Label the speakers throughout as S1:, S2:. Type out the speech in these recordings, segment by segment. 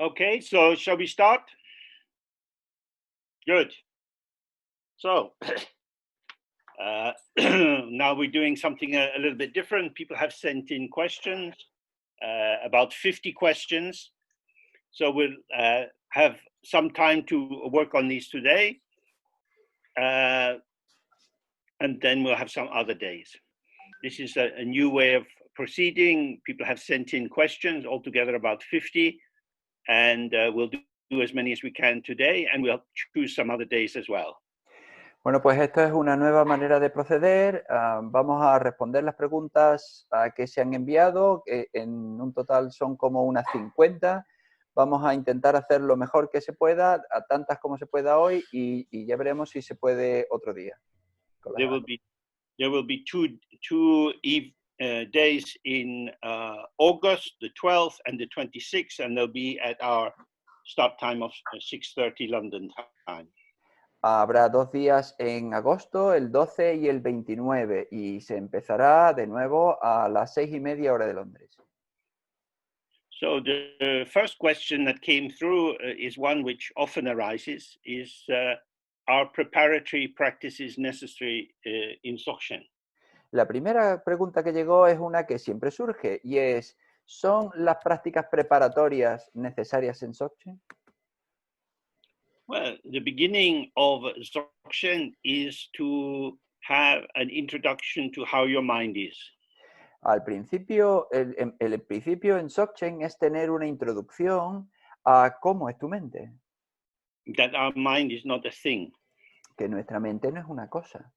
S1: Okay, so shall we start? Good. So now we're doing something a little bit different. People have sent in questions, about 50 questions. So we'll have some time to work on these today. And then we'll have some other days. This is a new way of proceeding. People have sent in questions, altogether about 50. And we'll do as many as we can today, and we'll choose some other days as well.
S2: Bueno, pues esto es una nueva manera de proceder. Vamos a responder las preguntas que se han enviado. En un total son como unas 50. Vamos a intentar hacer lo mejor que se pueda, a tantas como se pueda hoy, y ya veremos si se puede otro día.
S1: There will be two days in August, the 12th and the 26th, and they'll be at our start time of 6:30 London time.
S2: Habrá 2 días en agosto, el 12 y el 29, y se empezará de nuevo a las 6:30 hora de Londres.
S1: So the first question that came through is one which often arises, is are preparatory practices necessary in Dzogchen?
S2: La primera pregunta que llegó es una que siempre surge, y es, ¿son las prácticas preparatorias necesarias en Dzogchen?
S1: Well, the beginning of Dzogchen is to have an introduction to how your mind is.
S2: Al principio, el principio en Dzogchen es tener una introducción a cómo es tu mente,
S1: That our mind is not a thing.
S2: que nuestra mente no es una cosa,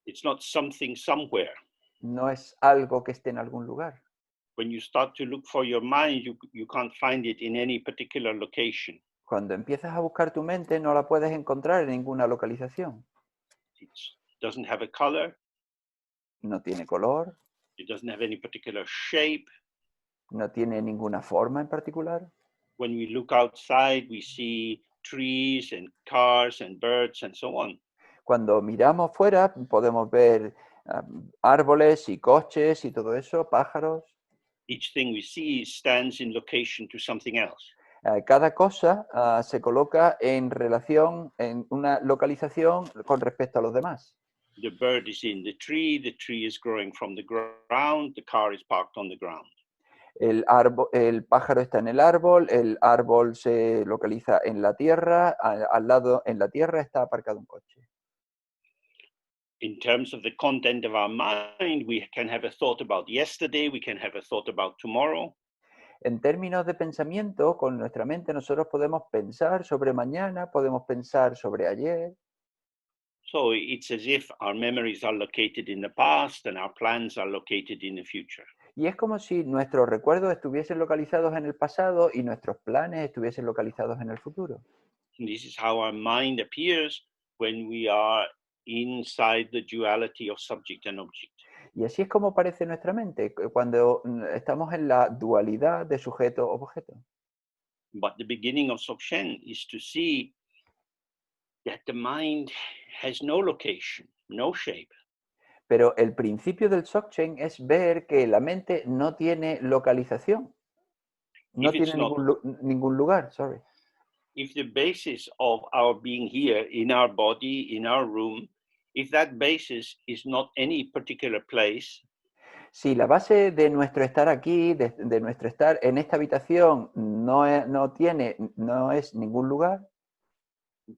S1: It's not something somewhere.
S2: no es algo que esté en algún lugar.
S1: When you start to look for your mind, you can't find it in any particular location.
S2: Cuando empiezas a buscar tu mente, no la puedes encontrar en ninguna localización.
S1: It doesn't have a color.
S2: No tiene color,
S1: It doesn't have any particular shape.
S2: no tiene ninguna forma en particular.
S1: When we look outside, we see trees and cars and birds and so on.
S2: Cuando miramos fuera, podemos ver árboles y coches y todo eso, pájaros.
S1: Each thing we see stands in location to something else.
S2: Cada cosa se coloca en relación, en una localización con respecto a los demás.
S1: The bird is in the tree is growing from the ground, the car is parked on the ground.
S2: El pájaro está en el árbol se localiza en la tierra, al lado en la tierra está aparcado un coche.
S1: In terms of the content of our mind, we can have a thought about yesterday, we can have a thought about tomorrow.
S2: En términos de pensamiento, con nuestra mente nosotros podemos pensar sobre mañana, podemos pensar sobre ayer.
S1: So it's as if our memories are located in the past and our plans are located in the future.
S2: Y es como si nuestros recuerdos estuviesen localizados en el pasado y nuestros planes estuviesen localizados en el futuro.
S1: And this is how our mind appears when we are inside the duality of subject and object.
S2: Y así es como parece nuestra mente, cuando estamos en la dualidad de sujeto-objeto.
S1: But the beginning of Dzogchen is to see that the mind has no location, no shape.
S2: Pero el principio del Dzogchen es ver que la mente no tiene localización, no tiene ningún lugar, sorry.
S1: If the basis of our being here in our body, in our room, if that basis is not any particular place,
S2: si la base de nuestro estar aquí, de nuestro estar en esta habitación, no es ningún lugar,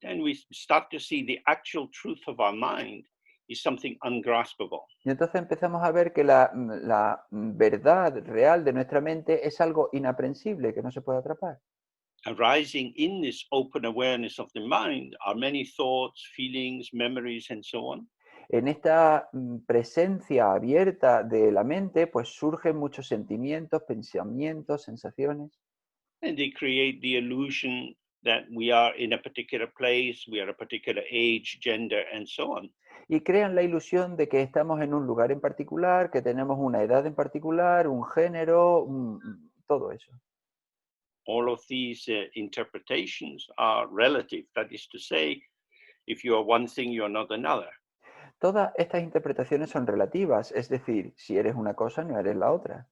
S1: then we start to see the actual truth of our mind is something ungraspable.
S2: Y entonces empezamos a ver que la verdad real de nuestra mente es algo inaprensible, que no se puede atrapar.
S1: Arising in this open awareness of the mind are many thoughts, feelings, memories, and so on.
S2: En esta presencia abierta de la mente, pues surgen muchos sentimientos, pensamientos, sensaciones.
S1: And they create the illusion that we are in a particular place, we are a particular age, gender, and so on.
S2: Y crean la ilusión de que estamos en un lugar en particular, que tenemos una edad en particular, un género, todo eso.
S1: All of these interpretations are relative. That is to say, if you are one thing, you are not another.
S2: Todas estas interpretaciones son relativas, es decir, si eres una cosa, no eres la otra.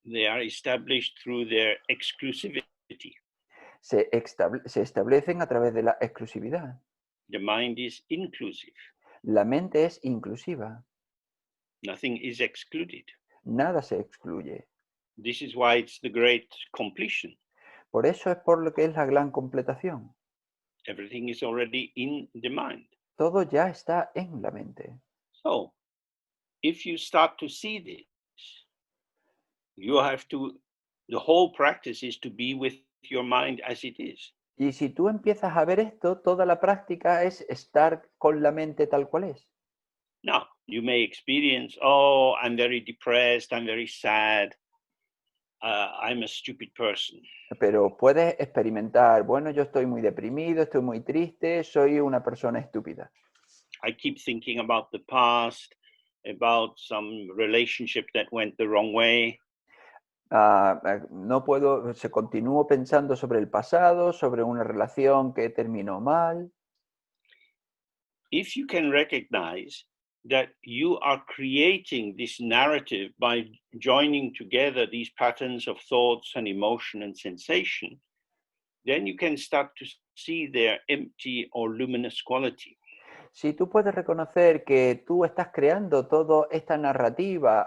S1: They are established through their exclusivity.
S2: se establecen a través de la exclusividad.
S1: The mind is inclusive.
S2: La mente es inclusiva,
S1: Nothing is excluded.
S2: nada se excluye.
S1: This is why it's the great completion.
S2: Por eso es por lo que es la gran completación.
S1: Everything is already in the mind.
S2: Todo ya está en la mente.
S1: So, if you start to see this, the whole practice is to be with your mind as it is.
S2: Y si tú empiezas a ver esto, toda la práctica es estar con la mente tal cual es.
S1: Now, you may experience, oh, I'm very depressed, I'm very sad, I'm a stupid person.
S2: Pero puedes experimentar, bueno, yo estoy muy deprimido, estoy muy triste, soy una persona estúpida.
S1: I keep thinking about the past, about some relationship that went the wrong way.
S2: No puedo, continúo pensando sobre el pasado, sobre una relación que terminó mal.
S1: If you can recognize that you are creating this narrative by joining together these patterns of thoughts and emotion and sensation, then you can start to see their empty or luminous quality.
S2: Si tú puedes reconocer que tú estás creando toda esta narrativa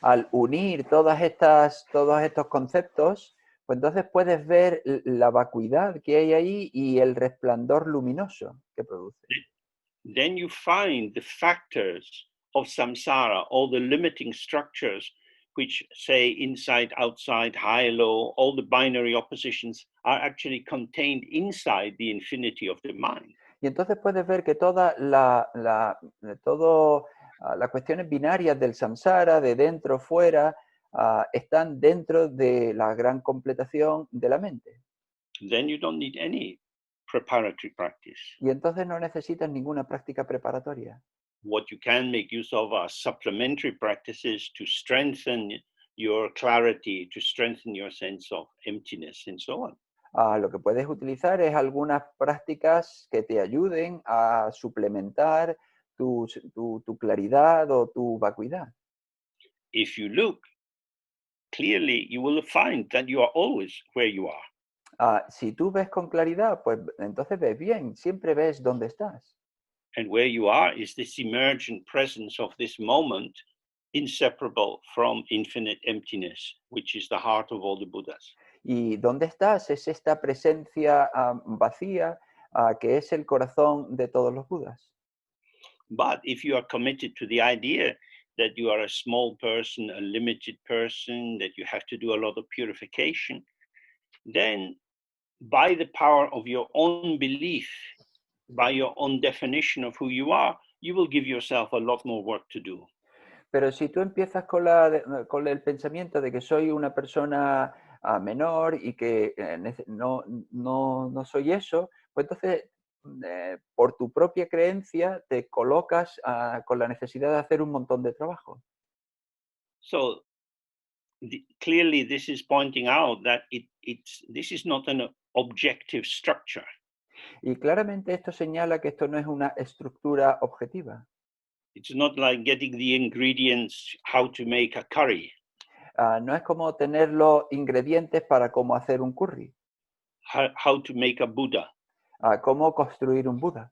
S2: al unir todos estos conceptos, pues entonces puedes ver la vacuidad que hay ahí y el resplandor luminoso que produce.
S1: Then you find the factors of samsara, all the limiting structures, which say inside, outside, high, low, all the binary oppositions are actually contained inside the infinity of the mind.
S2: Y entonces puedes ver que todas las cuestiones binarias del samsara, de dentro, fuera, están dentro de la gran completación de la mente.
S1: Then you don't need any preparatory practice.
S2: Y entonces no necesitas ninguna práctica preparatoria.
S1: What you can make use of are supplementary practices to strengthen your clarity, to strengthen your sense of emptiness, and so on.
S2: Lo que puedes utilizar es algunas prácticas que te ayuden a suplementar tu claridad o tu vacuidad.
S1: If you look clearly, you will find that you are always where you are.
S2: Si tú ves con claridad, pues entonces ves bien, siempre ves dónde estás.
S1: And where you are is this emergent presence of this moment, inseparable from infinite emptiness, which is the heart of all the Buddhas.
S2: Y dónde estás es esta presencia vacía que es el corazón de todos los Budas.
S1: But if you are committed to the idea that you are a small person, a limited person, that you have to do a lot of purification, then by the power of your own belief, by your own definition of who you will give yourself a lot more work to do.
S2: Pero si tú empiezas con el pensamiento de que soy una persona menor y que no soy eso, pues entonces por tu propia creencia te colocas con la necesidad de hacer un montón de trabajo.
S1: So clearly this is pointing out that this is not an objective structure.
S2: Y claramente esto señala que esto no es una estructura objetiva.
S1: It's not like getting the ingredients, how to make a curry.
S2: No es como tener los ingredientes para cómo hacer un curry.
S1: How to make a Buddha.
S2: Cómo construir un Buda.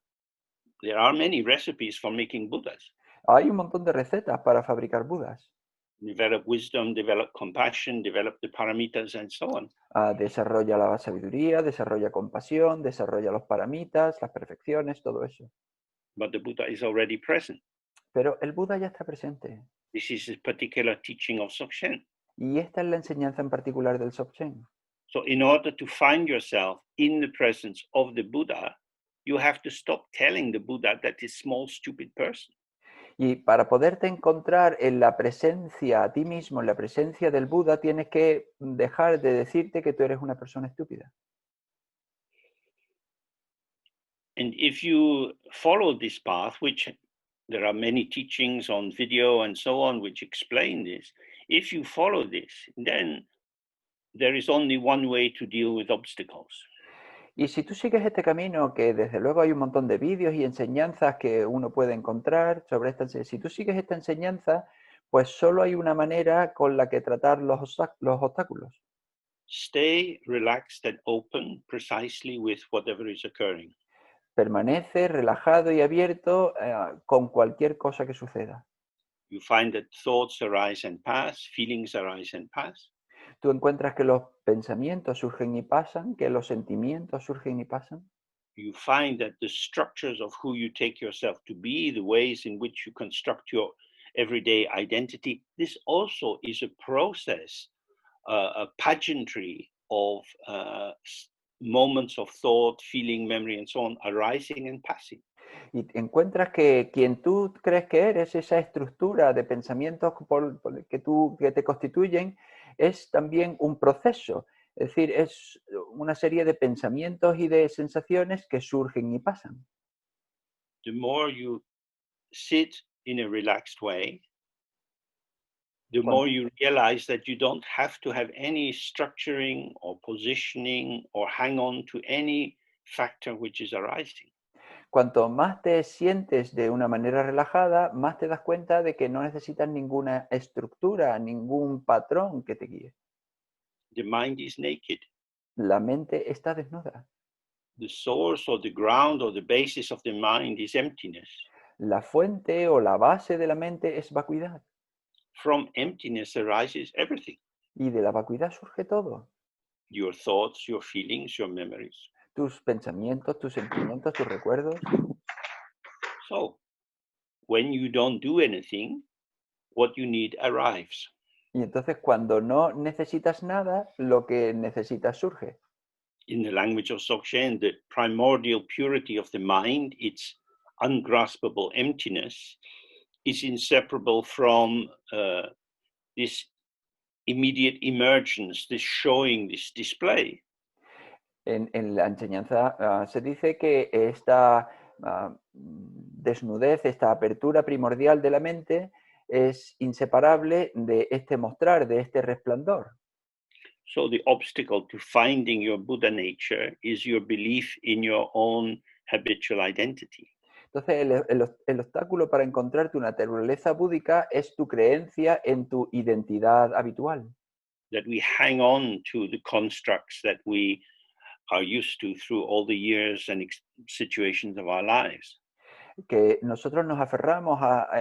S1: There are many recipes for making Buddhas.
S2: Hay un montón de recetas para fabricar Budas.
S1: Develop wisdom, develop compassion, develop the paramitas, and so on.
S2: Desarrolla la sabiduría, desarrolla compasión, desarrolla los paramitas, las perfecciones, todo eso.
S1: But the Buddha is already present.
S2: Pero el Buda ya está presente.
S1: This is a particular teaching of Dzogchen.
S2: Y esta es la enseñanza en particular del Dzogchen.
S1: So in order to find yourself in the presence of the Buddha, you have to stop telling the Buddha that this small, stupid person.
S2: Y para poderte encontrar en la presencia, a ti mismo, en la presencia del Buda, tienes que dejar de decirte que tú eres una persona estúpida.
S1: And if you follow this path, which there are many teachings on video and so on which explain this, if you follow this, then there is only one way to deal with obstacles.
S2: Y si tú sigues este camino, que desde luego hay un montón de vídeos y enseñanzas que uno puede encontrar sobre esta, si tú sigues esta enseñanza, pues solo hay una manera con la que tratar los obstáculos.
S1: Stay relaxed and open precisely with whatever is occurring.
S2: Permanece relajado y abierto con cualquier cosa que suceda.
S1: You find that thoughts arise and pass, feelings arise and pass.
S2: Tú encuentras que los pensamientos surgen y pasan, que los sentimientos surgen y pasan.
S1: You find that the structures of who you take yourself to be, the ways in which you construct your everyday identity, this also is a process, a pageantry of moments of thought, feeling, memory, and so on, arising and passing.
S2: Y encuentras que quien tú crees que eres, esa estructura de pensamientos que te constituyen, es también un proceso. Es decir, es una serie de pensamientos y de sensaciones que surgen y pasan.
S1: The more you sit in a relaxed way, the more you realize that you don't have to have any structuring or positioning or hang on to any factor which is arising.
S2: Cuanto más te sientes de una manera relajada, más te das cuenta de que no necesitas ninguna estructura, ningún patrón que te guíe.
S1: The mind is naked.
S2: La mente está desnuda.
S1: The source or the ground or the basis of the mind is emptiness.
S2: La fuente o la base de la mente es vacuidad.
S1: From emptiness arises everything.
S2: Y de la vacuidad surge todo.
S1: Your thoughts, your feelings, your memories.
S2: Tus pensamientos, tus sentimientos, tus recuerdos.
S1: So, when you don't do anything, what you need arrives.
S2: Y entonces cuando no necesitas nada, lo que necesitas surge.
S1: In the language of Dzogchen, the primordial purity of the mind, its ungraspable emptiness, is inseparable from this immediate emergence, this showing, this display.
S2: En la enseñanza se dice que esta desnudez, esta apertura primordial de la mente es inseparable de este mostrar, de este resplandor.
S1: So the obstacle to finding your Buddha nature is your belief in your own habitual identity.
S2: Entonces, el obstáculo para encontrar tu naturaleza búdica es tu creencia en tu identidad habitual.
S1: That we hang on to the constructs that we are used to through all the years and situations of our lives.
S2: Que nosotros nos aferramos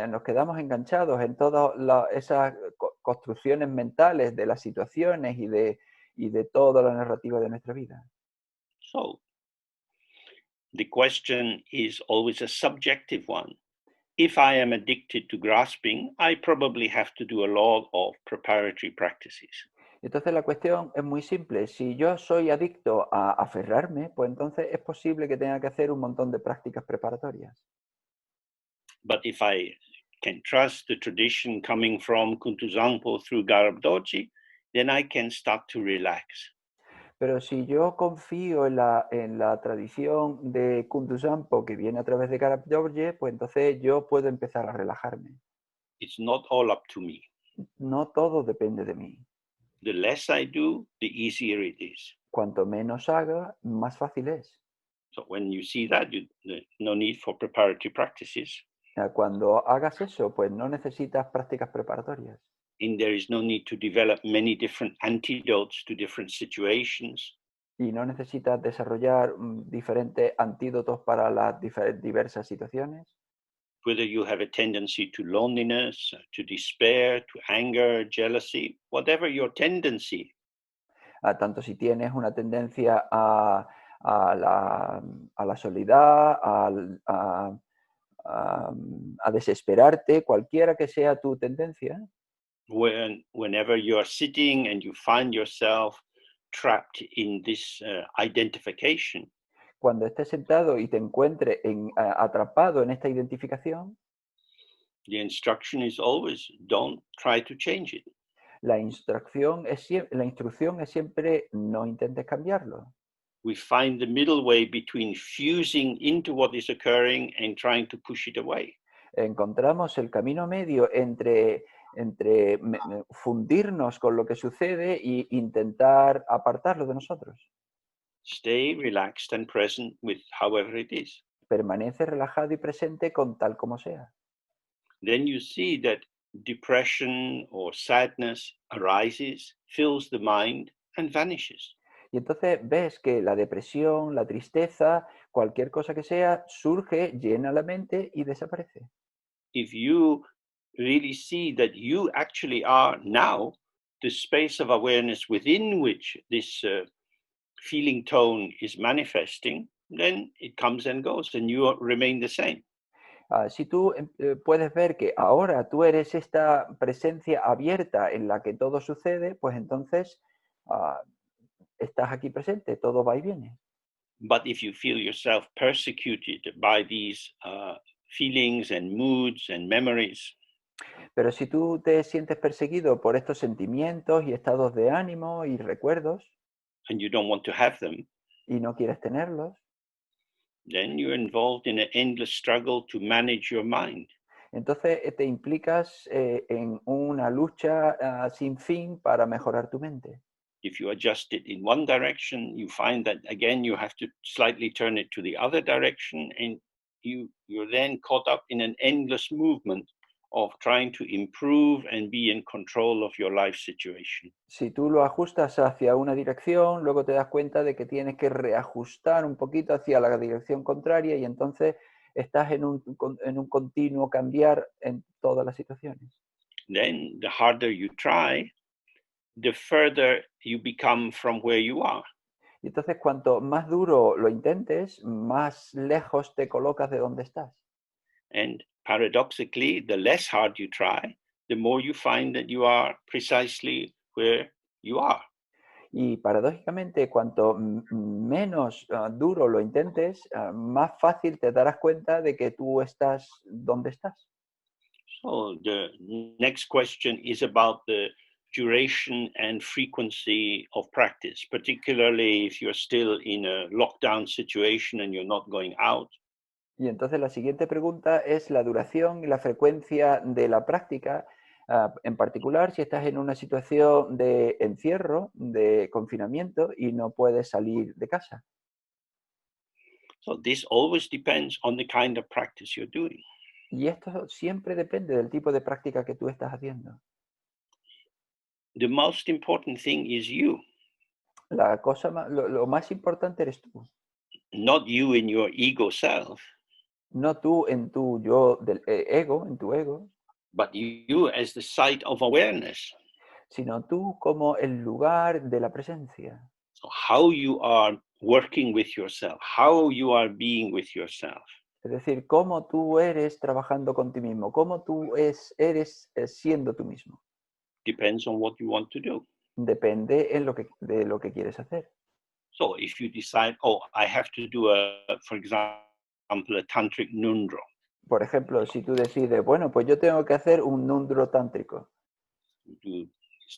S2: nos quedamos enganchados en todas esas construcciones mentales de las situaciones y de toda la narrativa de nuestra vida.
S1: So, the question is always a subjective one. If I am addicted to grasping, I probably have to do a lot of preparatory practices.
S2: Entonces la cuestión es muy simple. Si yo soy adicto a aferrarme, pues entonces es posible que tenga que hacer un montón de prácticas preparatorias.
S1: But if I can trust the tradition coming from Kuntuzangpo through Garab Dorji, then I can start to relax.
S2: Pero si yo confío en la tradición de Kuntu que viene a través de Garab Dorje, pues entonces yo puedo empezar a relajarme.
S1: It's not all up to me.
S2: No todo depende de mí.
S1: The less I do, the easier it is.
S2: Cuanto menos haga, más fácil es.
S1: So when you see that, no need for preparatory practices.
S2: Cuando hagas eso, pues no necesitas prácticas preparatorias.
S1: And there is no need to develop many different antidotes to different situations.
S2: Y no necesitas desarrollar diferentes antídotos para las diversas situaciones.
S1: Whether you have a tendency to loneliness, to despair, to anger, jealousy, whatever your tendency.
S2: Tanto si tienes una tendencia a la soledad, a desesperarte, cualquiera que sea tu tendencia.
S1: Whenever you are sitting and you find yourself trapped in this identification.
S2: Cuando estés sentado y te encuentres atrapado en esta identificación,
S1: the instruction is always don't try to change it.
S2: La instrucción es siempre no intentes cambiarlo.
S1: We find the middle way between fusing into what is occurring and trying to push it away.
S2: Encontramos el camino medio entre fundirnos con lo que sucede e intentar apartarlo de nosotros.
S1: Stay relaxed and present with however it is.
S2: Permanece relajado y presente con tal como sea.
S1: Then you see that depression or sadness arises, fills the mind, and vanishes.
S2: Y entonces ves que la depresión, la tristeza, cualquier cosa que sea, surge, llena la mente y desaparece.
S1: If you really see that you actually are now the space of awareness within which this feeling tone is manifesting, then it comes and goes and you remain the same.
S2: Si tú puedes ver que ahora tú eres esta presencia abierta en la que todo sucede, pues entonces estás aquí presente, todo va y viene.
S1: But if you feel yourself persecuted by these feelings and moods and memories,
S2: Pero si tú te sientes perseguido por estos sentimientos y estados de ánimo y recuerdos
S1: and you don't want to have them,
S2: y no quieres tenerlos,
S1: then you're involved in an endless struggle to manage your mind.
S2: entonces te implicas en una lucha sin fin para mejorar tu mente.
S1: If you adjust it in one direction, you find that again you have to slightly turn it to the other direction, and you're then caught up in an endless movement of trying to improve and be in control of your life situation.
S2: Si tú lo ajustas hacia una dirección, luego te das cuenta de que tienes que reajustar un poquito hacia la dirección contraria y entonces estás en un continuo cambiar en todas las situaciones.
S1: Then the harder you try, the further you become from where you are.
S2: Y entonces cuanto más duro lo intentes, más lejos te colocas de donde estás.
S1: And paradoxically, the less hard you try, the more you find that you are precisely where you are.
S2: Y paradójicamente, cuanto menos duro lo intentes, más fácil te darás cuenta de que tú estás donde estás.
S1: So the next question is about the duration and frequency of practice, particularly if you're still in a lockdown situation and you're not going out.
S2: Y entonces la siguiente pregunta es la duración y la frecuencia de la práctica, en particular si estás en una situación de encierro, de confinamiento y no puedes salir de casa.
S1: So this always depends on the kind of practice you're doing.
S2: Y esto siempre depende del tipo de práctica que tú estás haciendo.
S1: The most important thing is you,
S2: Lo más importante eres tú,
S1: not you in your ego self,
S2: no tú en tu yo del ego, en tu ego,
S1: but you as the site of awareness.
S2: sino tú como el lugar de la presencia.
S1: So how you are working with yourself, how you are being with yourself,
S2: Es decir, cómo tú eres trabajando con ti mismo, cómo tú eres siendo tú mismo.
S1: depends on what you want to do.
S2: Depende de lo que quieres hacer.
S1: So if you decide, oh, I have to do for example, a tantric nundro,
S2: Por ejemplo, si tú decides, bueno, pues yo tengo que hacer un nundro tántrico.
S1: do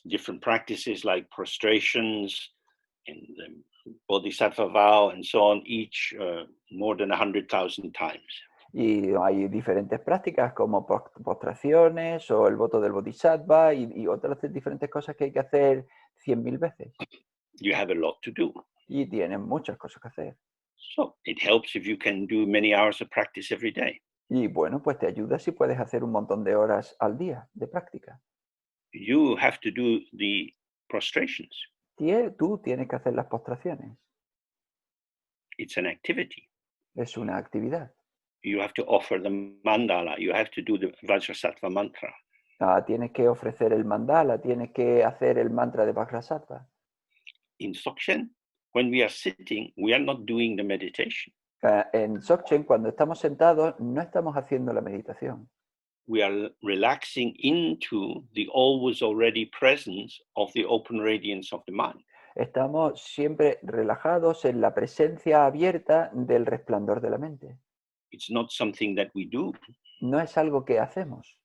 S1: different practices like prostrations and the bodhisattva vow and so on, each more than 100,000 times.
S2: Y hay diferentes prácticas como postraciones o el voto del bodhisattva y otras diferentes cosas que hay que hacer 100.000 veces.
S1: You have a lot to do.
S2: Y tienes muchas cosas que hacer.
S1: So it helps if you can do many hours of practice every day.
S2: Y bueno, pues te ayuda si puedes hacer un montón de horas al día de práctica.
S1: You have to do the prostrations.
S2: Tú tienes que hacer las postraciones.
S1: It's an activity.
S2: Es una actividad.
S1: You have to offer the mandala. You have to do the Vajrasattva mantra.
S2: Tienes que ofrecer el mandala, tienes que hacer el mantra de Vajrasattva.
S1: In Sokshen, when we are sitting, we are not doing the meditation.
S2: En Dzogchen, cuando estamos sentados, no estamos haciendo la meditación.
S1: We are relaxing into the always already presence of the open radiance of the mind.
S2: Estamos siempre relajados en la presencia abierta del resplandor de la mente.
S1: It's not something that we do.
S2: No es algo que hacemos.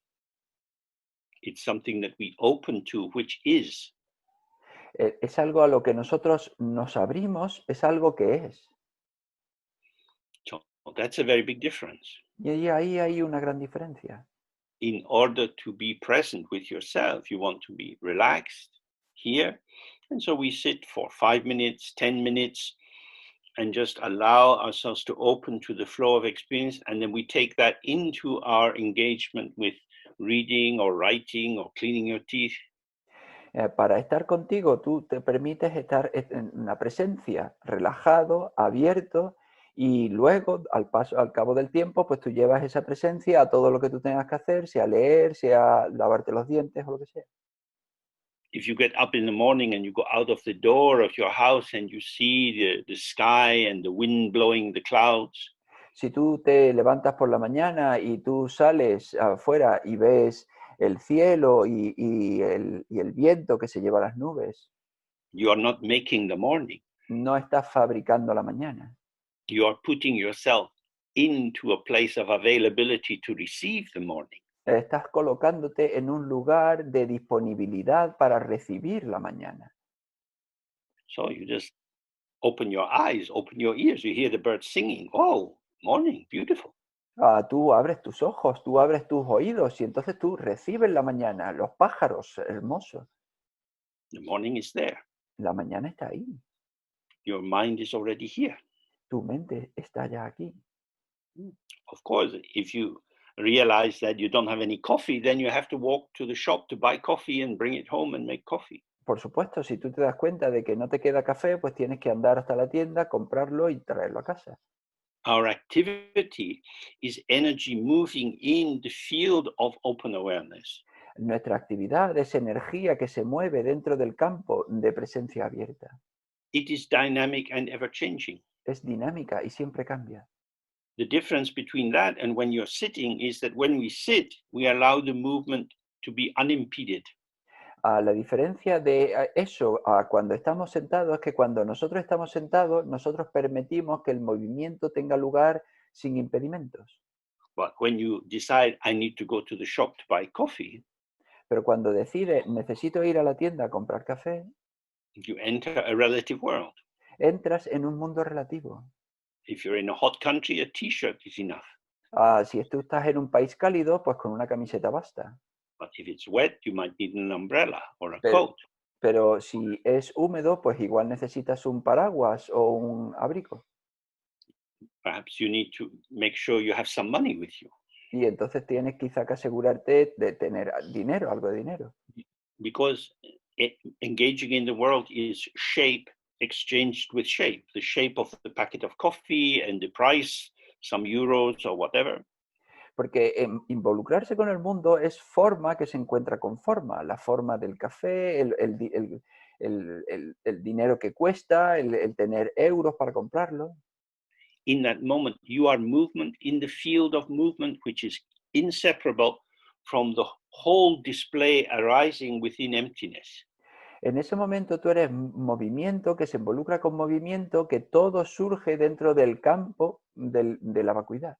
S1: It's something that we open to, which is.
S2: Es algo a lo que nosotros nos abrimos, es algo que es.
S1: So that's a very big difference.
S2: Y ahí hay una gran diferencia.
S1: In order to be present with yourself, you want to be relaxed here. And so we sit for 5 minutes, 10 minutes, and just allow ourselves to open to the flow of experience. And then we take that into our engagement with reading or writing or cleaning your teeth.
S2: Para estar contigo, tú te permites estar en una presencia, relajado, abierto, y luego, al cabo del tiempo, pues tú llevas esa presencia a todo lo que tú tengas que hacer, sea leer, sea lavarte los dientes o lo que sea.
S1: If you get up in the morning and you go out of the door of your house and you see the sky and the wind blowing the clouds,
S2: Si tú te levantas por la mañana y tú sales afuera y ves el cielo y el viento que se lleva las nubes,
S1: you are not making the morning.
S2: no estás fabricando la mañana.
S1: You are putting yourself into a place of availability to receive the morning.
S2: Estás colocándote en un lugar de disponibilidad para recibir la mañana.
S1: So you just open your eyes, open your ears. You hear the birds singing. Oh, morning, beautiful.
S2: Tú abres tus ojos, tú abres tus oídos y entonces tú recibes la mañana, los pájaros hermosos.
S1: The morning is there.
S2: La mañana está ahí,
S1: Your mind is already here.
S2: tu mente está ya aquí.
S1: Of course, if you realize that you don't have any coffee, then you have to walk to the shop to buy coffee and bring it home and make coffee.
S2: Por supuesto, si tú te das cuenta de que no te queda café, pues tienes que andar hasta la tienda, comprarlo y traerlo a casa.
S1: Our activity is energy moving in the field of open awareness.
S2: Nuestra actividad es energía que se mueve dentro del campo de presencia abierta.
S1: It is dynamic and ever changing.
S2: Es dinámica y siempre cambia.
S1: The difference between that and when you're sitting is that when we sit, we allow the movement to be unimpeded.
S2: La diferencia de eso a cuando estamos sentados es que cuando nosotros estamos sentados, nosotros permitimos que el movimiento tenga lugar sin impedimentos.
S1: But when you decide, I need to go to the shop to buy coffee,
S2: Pero cuando decides, necesito ir a la tienda a comprar café,
S1: you enter a relative world.
S2: entras en un mundo relativo.
S1: If you're in a hot country, a t-shirt is enough.
S2: Si tú estás en un país cálido, pues con una camiseta basta.
S1: But if it's wet, you might need an umbrella or a
S2: Pero,
S1: coat.
S2: pero si es húmedo, pues igual necesitas un paraguas o un abrigo.
S1: Perhaps you need to make sure you have some money with you.
S2: Y entonces tienes quizá que asegurarte de tener dinero, algo de dinero.
S1: Because engaging in the world is shape exchanged with shape, the shape of the packet of coffee and the price, some euros or whatever.
S2: Porque involucrarse con el mundo es forma que se encuentra con forma. La forma del café, el dinero que cuesta, el tener euros para comprarlo.
S1: In that moment, you are movement in the field of movement, which is inseparable from the whole display arising within emptiness.
S2: En ese momento tú eres movimiento que se involucra con movimiento, que todo surge dentro del campo de la vacuidad.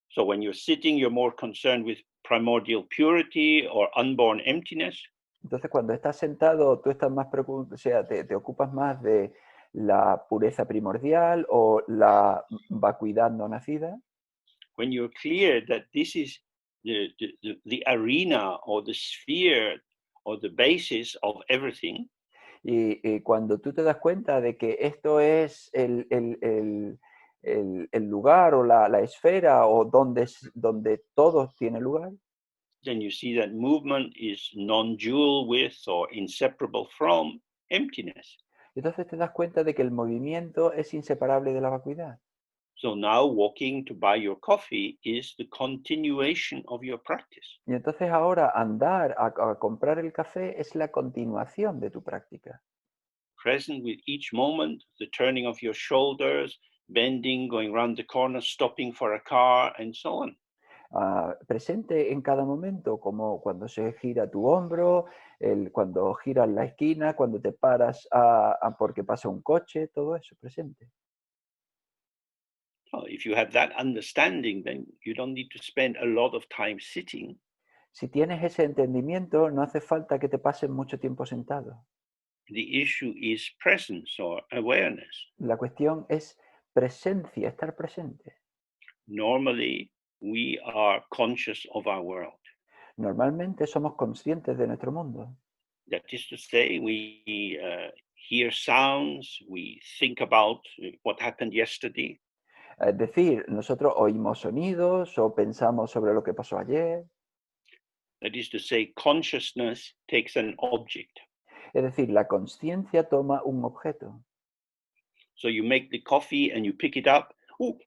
S1: So when you're sitting, you're more concerned with primordial purity or unborn emptiness.
S2: Entonces, cuando estás sentado, tú estás más preocupado, o sea, te ocupas más de la pureza primordial o la vacuidad no nacida.
S1: When you're clear that this is the arena or the sphere or the basis of everything,
S2: Y cuando tú te das cuenta de que esto es el lugar o la esfera o donde todo tiene lugar,
S1: then you see that movement is non-dual with or inseparable from emptiness.
S2: entonces te das cuenta de que el movimiento es inseparable de la vacuidad.
S1: So now walking to buy your coffee is the continuation of your practice.
S2: Y entonces ahora andar a comprar el café es la continuación de tu práctica.
S1: Present with each moment, the turning of your shoulders, bending, going round the corner, stopping for a car, and so on.
S2: Presente en cada momento, como cuando se gira tu hombro, cuando giras la esquina, cuando te paras porque pasa un coche, todo eso presente.
S1: So if you have that understanding, then you don't need to spend a lot of time sitting.
S2: Si tienes ese entendimiento, no hace falta que te pases mucho tiempo sentado.
S1: The issue is presence or awareness.
S2: La cuestión es presencia, estar presente.
S1: Normally, we are conscious of our world.
S2: Normalmente somos conscientes de nuestro mundo.
S1: That is to say, we hear sounds, we think about what happened yesterday.
S2: Es decir, nosotros oímos sonidos o pensamos sobre lo que pasó ayer.
S1: That is to say, consciousness takes an object.
S2: Es decir, la conciencia toma un objeto.
S1: So you make the coffee and you pick it up. Oh,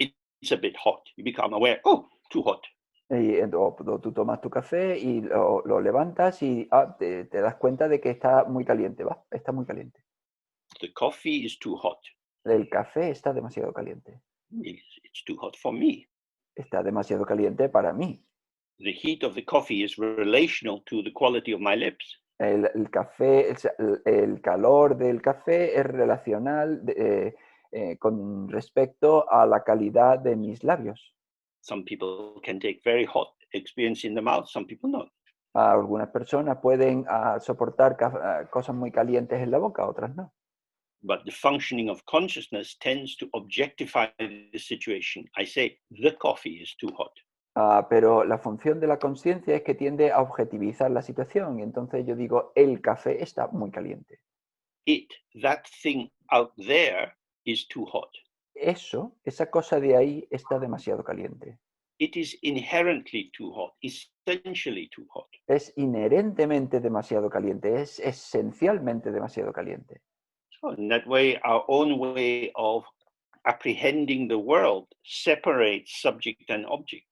S1: it's a bit hot. You become aware, oh, too hot.
S2: O tú tomas tu café y lo levantas y te das cuenta de que está muy caliente, está muy caliente.
S1: The coffee is too hot.
S2: El café está demasiado caliente.
S1: It's too hot for me.
S2: Está demasiado caliente para mí.
S1: The heat of the coffee is relational to the quality of my lips.
S2: El café, el calor del café es relacional con respecto a la calidad de mis labios.
S1: Some people can take very hot experience in the mouth, some people not.
S2: Algunas personas pueden soportar cosas muy calientes en la boca, otras no.
S1: But the functioning of consciousness tends to objectify the situation. I say, the coffee is too hot.
S2: Pero la función de la conciencia es que tiende a objetivizar la situación y entonces yo digo, el café está muy caliente.
S1: That thing out there is too hot.
S2: Esa cosa de ahí está demasiado caliente.
S1: It is inherently too hot, essentially too hot.
S2: Es inherentemente demasiado caliente, es esencialmente demasiado caliente.
S1: So in that way, our own way of apprehending the world separates subject and object.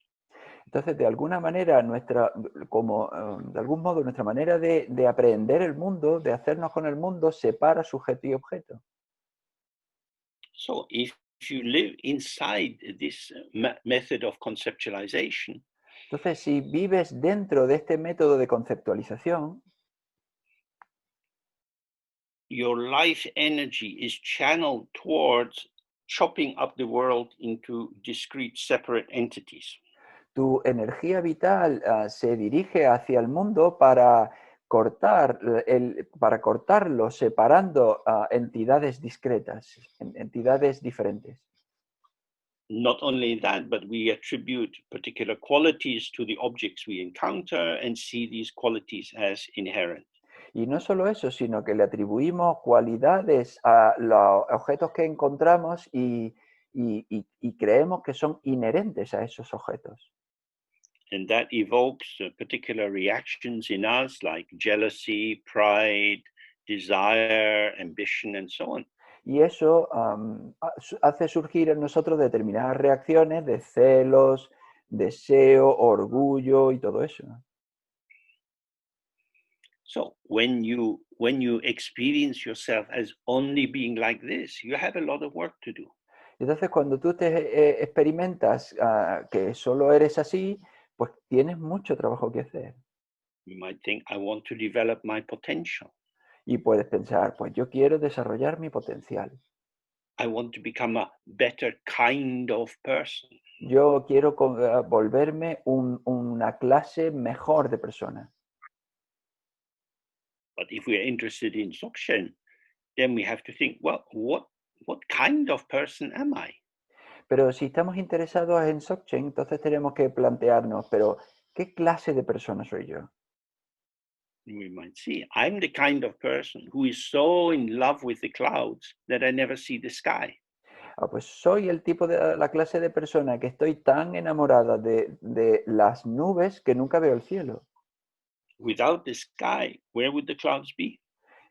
S2: Entonces, de alguna manera, de algún modo, nuestra manera de aprehender el mundo, de hacernos con el mundo, separa sujeto y objeto.
S1: So if you live inside this method of conceptualization,
S2: Entonces, si vives dentro de este método de conceptualización,
S1: your life energy is channeled towards chopping up the world into discrete, separate entities.
S2: tu energía vital se dirige hacia el mundo para cortarlo, separando entidades discretas, entidades diferentes.
S1: Not only that, but we attribute particular qualities to the objects we encounter and see these qualities as inherent.
S2: Y no solo eso, sino que le atribuimos cualidades a los objetos que encontramos y creemos que son inherentes a esos objetos.
S1: And that evokes particular reactions in us like jealousy, pride, desire, ambition, and so on.
S2: Y eso hace surgir en nosotros determinadas reacciones de celos, deseo, orgullo y todo eso.
S1: So when you experience yourself as only being like this, you have a lot of work to do.
S2: Entonces, cuando tú te experimentas que solo eres así, pues tienes mucho trabajo que hacer.
S1: You might think, I want to develop my potential.
S2: Y puedes pensar, pues yo quiero desarrollar mi potencial.
S1: I want to become a better kind of person.
S2: Yo quiero volverme una clase mejor de persona.
S1: But if we are interested in Dzogchen, then we have to think, well, what kind of person am I?
S2: Pero si estamos interesados en Dzogchen, entonces tenemos que plantearnos, pero ¿qué clase de persona soy yo?
S1: We might see, I'm the kind of person who is so in love with the clouds that I never see the sky.
S2: Pues soy el tipo de la clase de persona que estoy tan enamorada de las nubes que nunca veo el cielo.
S1: Without the sky, where would the clouds be?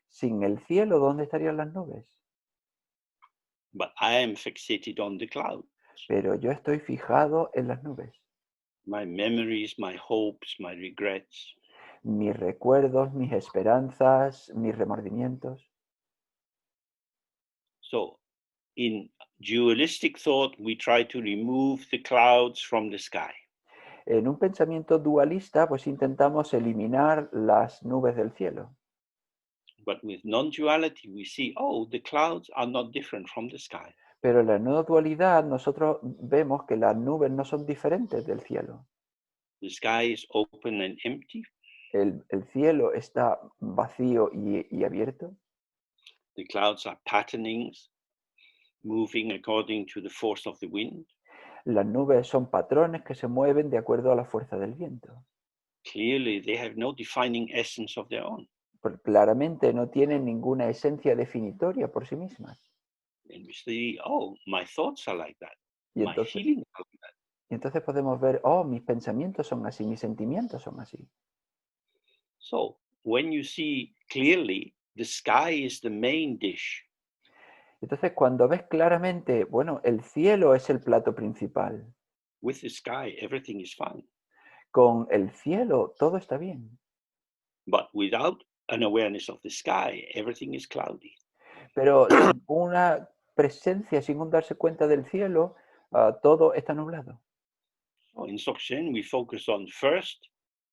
S2: Sin el cielo, ¿dónde estarían las nubes?
S1: But I am fixated on the clouds.
S2: Pero yo estoy fijado en las nubes.
S1: My memories, my hopes, my regrets.
S2: Mis recuerdos, mis esperanzas, mis remordimientos.
S1: So in dualistic thought, we try to remove the clouds from the sky.
S2: En un pensamiento dualista, pues intentamos eliminar las nubes del cielo.
S1: But with non-duality, we see, oh, the clouds are not different from the sky.
S2: Pero en la no dualidad nosotros vemos que las nubes no son diferentes del cielo.
S1: The sky is open and empty.
S2: El cielo está vacío y abierto.
S1: The clouds are patternings, moving according to the force of the wind.
S2: Las nubes son patrones que se mueven de acuerdo a la fuerza del viento.
S1: Clearly, they have no defining essence of their own.
S2: Porque claramente no tienen ninguna esencia definitoria por sí mismas.
S1: And we see, oh, my thoughts are like that.
S2: Y
S1: My
S2: entonces,
S1: feelings are like that.
S2: Y entonces podemos ver, oh, mis pensamientos son así, mis sentimientos son así.
S1: So when you see clearly, the sky is the main dish.
S2: Entonces, cuando ves claramente, bueno, el cielo es el plato principal.
S1: With the sky, everything is fine.
S2: Con el cielo todo está bien.
S1: But without an awareness of the sky, everything is cloudy.
S2: Pero sin una presencia, sin un darse cuenta del cielo, todo está nublado.
S1: So in Dzogchen, we focus on first,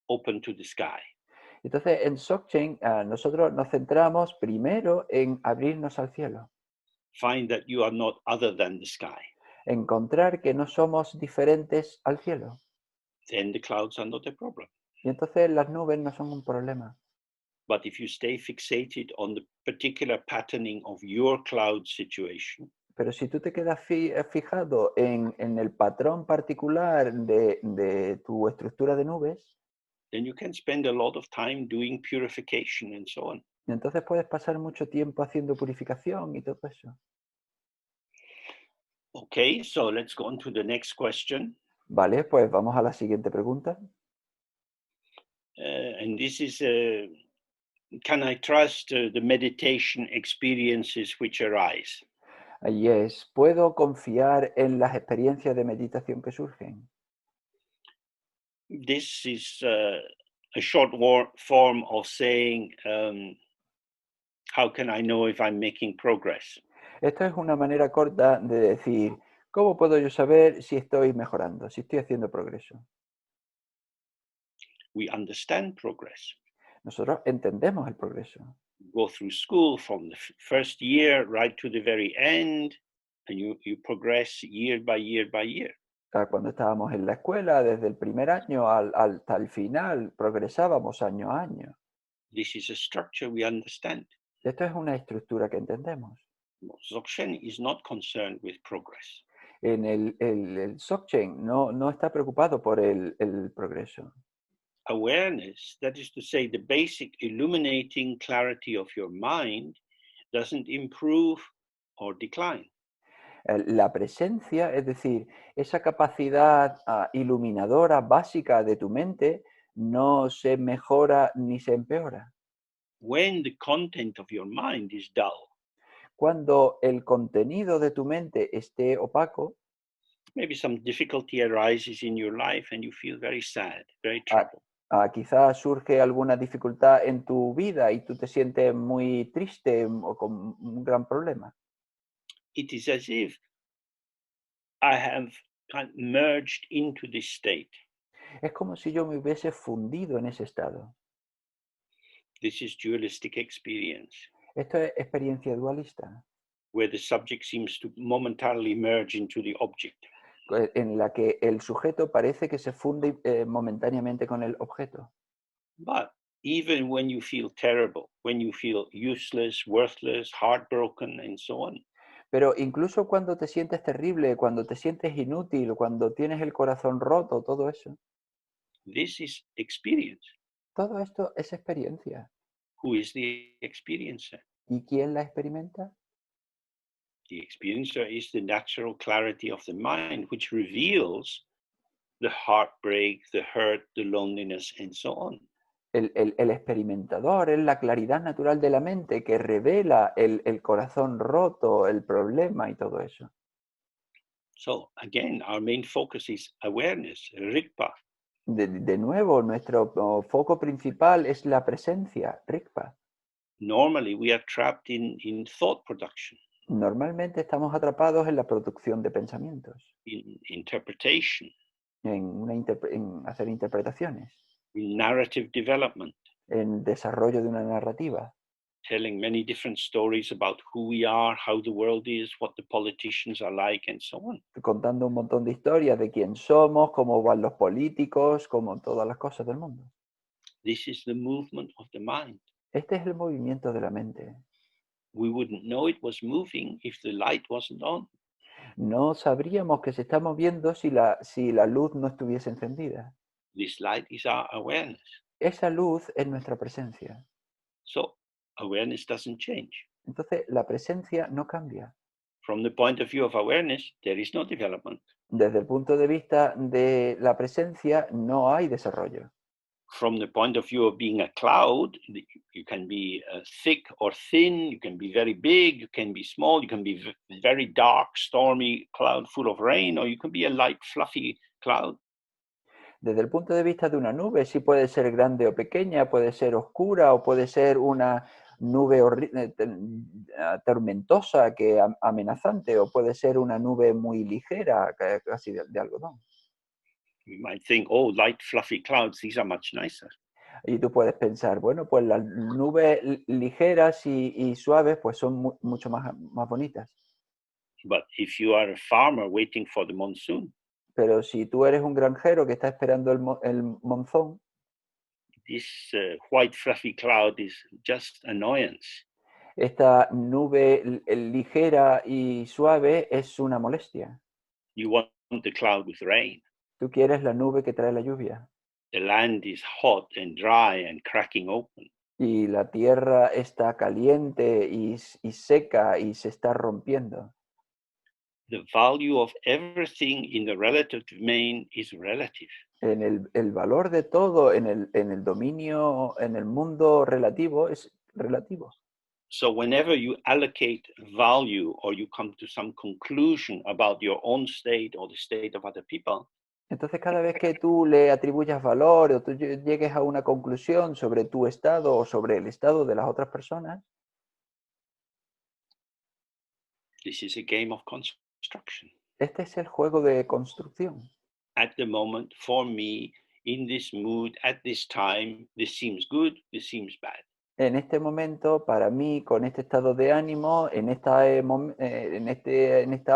S1: open to the sky.
S2: Entonces, en Dzogchen, nosotros nos centramos primero en abrirnos al cielo,
S1: Find that you are not other than the sky.
S2: encontrar que no somos diferentes al cielo.
S1: Then the clouds are not a problem.
S2: Y entonces las nubes no son un problema.
S1: But if you stay fixated on the particular patterning of your cloud situation,
S2: Pero si tú te quedas fijado en el patrón particular de tu estructura de nubes,
S1: then you can spend a lot of time doing purification and so on.
S2: entonces puedes pasar mucho tiempo haciendo purificación y todo eso.
S1: Okay, so let's go on to the next question.
S2: Vale, pues vamos a la siguiente pregunta.
S1: And this is can I trust the meditation experiences which arise?
S2: Ahí es, ¿puedo confiar en las experiencias de meditación que surgen?
S1: This is a short form of saying, how can I know if I'm making progress?
S2: Esto es una manera corta de decir, ¿cómo puedo yo saber si estoy mejorando, si estoy haciendo progreso?
S1: We understand progress.
S2: Nosotros entendemos el progreso.
S1: Go through school from the first year right to the very end, and you progress year by year by year.
S2: Cuando estábamos en la escuela, desde el primer año hasta el final, progresábamos año a año.
S1: This is a structure we understand.
S2: Esto es una estructura que entendemos.
S1: Dzogchen is not concerned with progress.
S2: En el Dzogchen no está preocupado por el progreso.
S1: Awareness, that is to say, the basic illuminating clarity of your mind, doesn't improve or decline.
S2: La presencia, es decir, esa capacidad iluminadora básica de tu mente, no se mejora ni se empeora.
S1: When the content of your mind is dull,
S2: Cuando el contenido de tu mente esté opaco,
S1: maybe some difficulty arises in your life and you feel very sad, very
S2: ah,
S1: troubled.
S2: quizás surge alguna dificultad en tu vida y tú te sientes muy triste o con un gran problema.
S1: It is as if I have kind of merged into this state.
S2: Es como si yo me hubiese fundido en ese estado.
S1: This is dualistic experience,
S2: Esto es experiencia dualista,
S1: where the subject seems to momentarily merge into the object.
S2: en la que el sujeto parece que se funde momentáneamente con el objeto.
S1: But even when you feel terrible, when you feel useless, worthless, heartbroken, and so on,
S2: Pero incluso cuando te sientes terrible, cuando te sientes inútil, cuando tienes el corazón roto, todo eso,
S1: this is experience.
S2: todo esto es experiencia.
S1: Who is the experiencer?
S2: ¿Y quién la experimenta?
S1: The experiencer is the natural clarity of the mind, which reveals the heartbreak, the hurt, the loneliness, and so on.
S2: El experimentador es la claridad natural de la mente que revela el corazón roto, el problema y todo eso.
S1: So again, our main focus is awareness, rigpa.
S2: De nuevo, nuestro foco principal es la presencia, Rigpa.
S1: Normally, we are trapped in thought production,
S2: Normalmente estamos atrapados en la producción de pensamientos,
S1: in interpretation,
S2: en hacer interpretaciones,
S1: in narrative development,
S2: en desarrollo de una narrativa,
S1: telling many different stories about who we are, how the world is, what the politicians are like, and so on.
S2: contando un montón de historias de quién somos, cómo van los políticos, como todas las cosas del mundo.
S1: This is the movement of the mind.
S2: Este es el movimiento de la mente.
S1: We wouldn't know it was moving if the light wasn't on.
S2: No sabríamos que se está moviendo si la luz no estuviese encendida.
S1: This light is our awareness.
S2: Esa luz es nuestra presencia.
S1: So awareness doesn't change.
S2: Entonces, la presencia no cambia.
S1: From the point of view of awareness, there is no development.
S2: Desde el punto de vista de la presencia, no hay desarrollo.
S1: From the point of view of being a cloud, you can be thick or thin, you can be very big, you can be small, you can be very dark, stormy cloud full of rain, or you can be a light, fluffy cloud.
S2: Desde el punto de vista de una nube, sí puede ser grande o pequeña, puede ser oscura o puede ser una nube tormentosa, amenazante, o puede ser una nube muy ligera, casi de algodón.
S1: You might think, oh, light, fluffy clouds, these are much nicer.
S2: Y tú puedes pensar, bueno, pues las nubes ligeras y suaves pues son mucho más bonitas.
S1: But if you are a farmer waiting for the monsoon,
S2: Pero si tú eres un granjero que está esperando el monzón,
S1: this white, fluffy cloud is just annoyance.
S2: esta nube ligera y suave es una molestia.
S1: You want the cloud with rain.
S2: Tú quieres la nube que trae la lluvia.
S1: The land is hot and dry and cracking open.
S2: Y la tierra está caliente y seca y se está rompiendo.
S1: The value of everything in the relative domain is relative.
S2: El valor de todo en el dominio, en el mundo relativo, es relativo.
S1: So whenever you allocate value or you come to some conclusion about your own state or the state of other people,
S2: Entonces, cada vez que tú le atribuyas valor o tú llegues a una conclusión sobre tu estado o sobre el estado de las otras personas,
S1: this is a game of construction.
S2: este es el juego de construcción.
S1: At the moment, for me, in this mood, at this time, this seems good, this seems bad.
S2: En este momento, para mí, con este estado de ánimo, en esta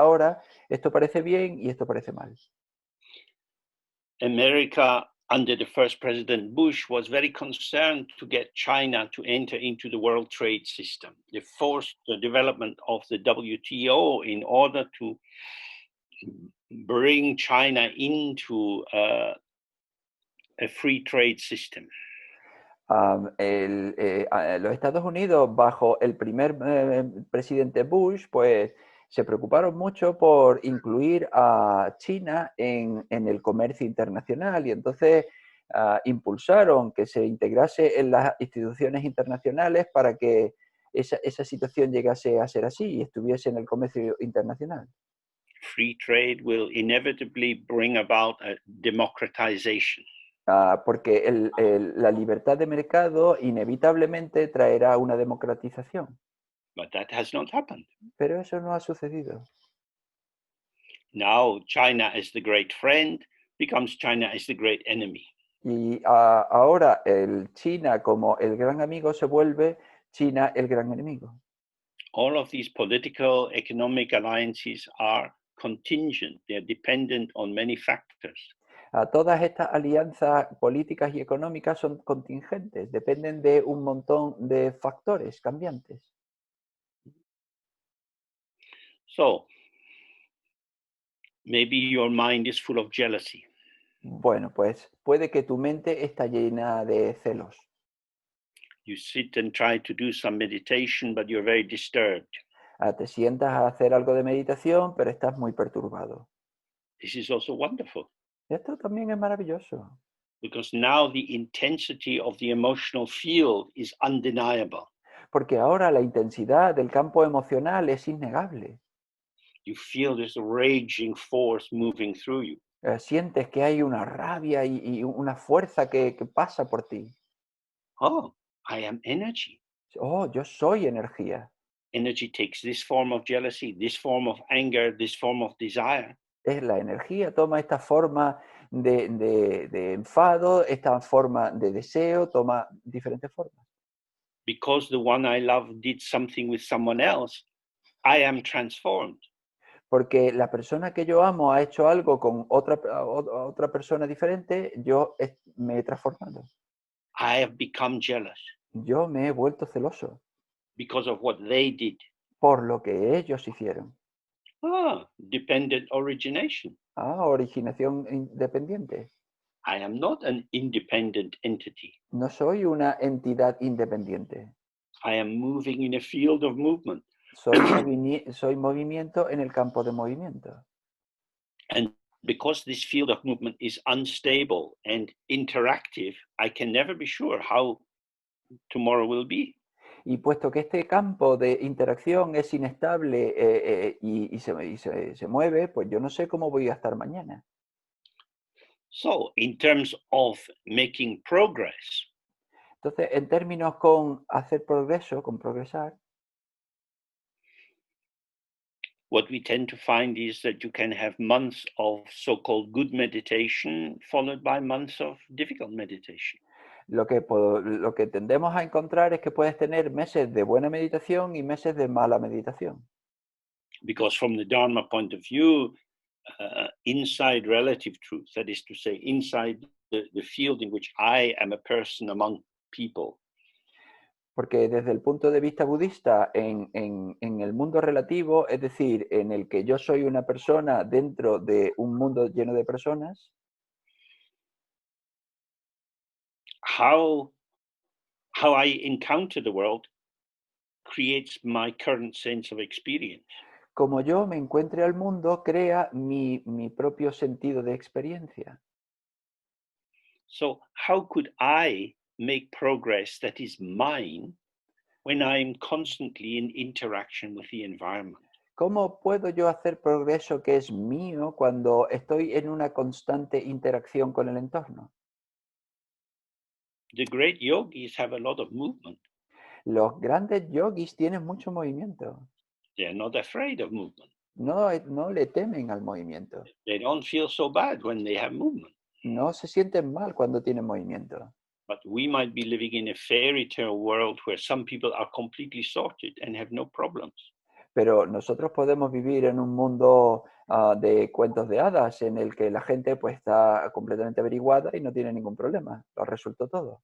S2: hora, esto parece bien y esto parece mal.
S1: America, under the first President Bush, was very concerned to get China to enter into the World Trade System. They forced the development of the WTO in order to bring China into a free trade system.
S2: Los Estados Unidos, bajo el primer presidente Bush, pues se preocuparon mucho por incluir a China en el comercio internacional y entonces impulsaron que se integrase en las instituciones internacionales para que esa situación llegase a ser así y estuviese en el comercio internacional.
S1: Free trade will inevitably bring about a democratization.
S2: Porque la libertad de mercado inevitablemente traerá una democratización.
S1: But that has not happened.
S2: Pero eso no ha sucedido.
S1: Now China as the great friend becomes China as the great enemy.
S2: Y ahora China como el gran amigo se vuelve China el gran enemigo.
S1: All of these political, economic alliances are contingent. They are dependent on many factors.
S2: Todas estas alianzas políticas y económicas son contingentes, dependen de un montón de factores cambiantes.
S1: So, maybe your mind is full of jealousy.
S2: Bueno, pues puede que tu mente está llena de celos.
S1: You sit and try to do some meditation, but you're very disturbed.
S2: Te sientas a hacer algo de meditación, pero estás muy perturbado.
S1: This is also wonderful.
S2: Esto también es maravilloso.
S1: Because now the intensity of the emotional field is undeniable.
S2: Porque ahora la intensidad del campo emocional es innegable.
S1: You feel this raging force moving through you.
S2: Sientes que hay una rabia y una fuerza que pasa por ti.
S1: Oh, I am energy.
S2: Oh, yo soy energía.
S1: Energy takes this form of jealousy, this form of anger, this form of desire.
S2: La energía toma esta forma de enfado, esta forma de deseo, toma diferentes formas.
S1: Because the one I love did something with someone else, I am transformed.
S2: Porque la persona que yo amo ha hecho algo con otra persona diferente, yo me he transformado.
S1: I have become jealous
S2: Yo me he vuelto celoso
S1: because of what they did.
S2: por lo que ellos hicieron.
S1: Dependent origination.
S2: Originación independiente.
S1: I am not an independent entity.
S2: No soy una entidad independiente.
S1: I am moving in a field of movement.
S2: soy movimiento en el campo de movimiento.
S1: And because this field of movement is unstable and interactive, I can never be sure how tomorrow will be.
S2: Y puesto que este campo de interacción es inestable y se mueve, pues yo no sé cómo voy a estar mañana.
S1: So, in terms of making progress,
S2: Entonces, en términos con hacer progreso, con progresar,
S1: what we tend to find is that you can have months of so-called good meditation followed by months of difficult meditation.
S2: lo que tendemos a encontrar es que puedes tener meses de buena meditación y meses de mala meditación.
S1: Because from the Dharma point of view, inside relative truth, that is to say, inside the field in which I am a person among people,
S2: Porque desde el punto de vista budista, en el mundo relativo, es decir, en el que yo soy una persona dentro de un mundo lleno de personas,
S1: how I encounter the world creates my current sense of experience.
S2: como yo me encuentre al mundo, crea mi propio sentido de experiencia.
S1: So how could I make progress that is mine when I'm constantly in interaction with the environment?
S2: ¿Cómo puedo yo hacer progreso que es mío cuando estoy en una constante interacción con el entorno?
S1: The great yogis have a lot of movement.
S2: Los grandes yogis tienen mucho movimiento.
S1: They're not afraid of movement.
S2: No le temen al movimiento.
S1: They don't feel so bad when they have movement.
S2: No se sienten mal cuando tienen movimiento.
S1: But we might be living in a fairy tale world where some people are completely sorted and have no problems.
S2: Pero nosotros podemos vivir en un mundo de cuentos de hadas en el que la gente pues está completamente averiguada y no tiene ningún problema. Lo resuelto todo.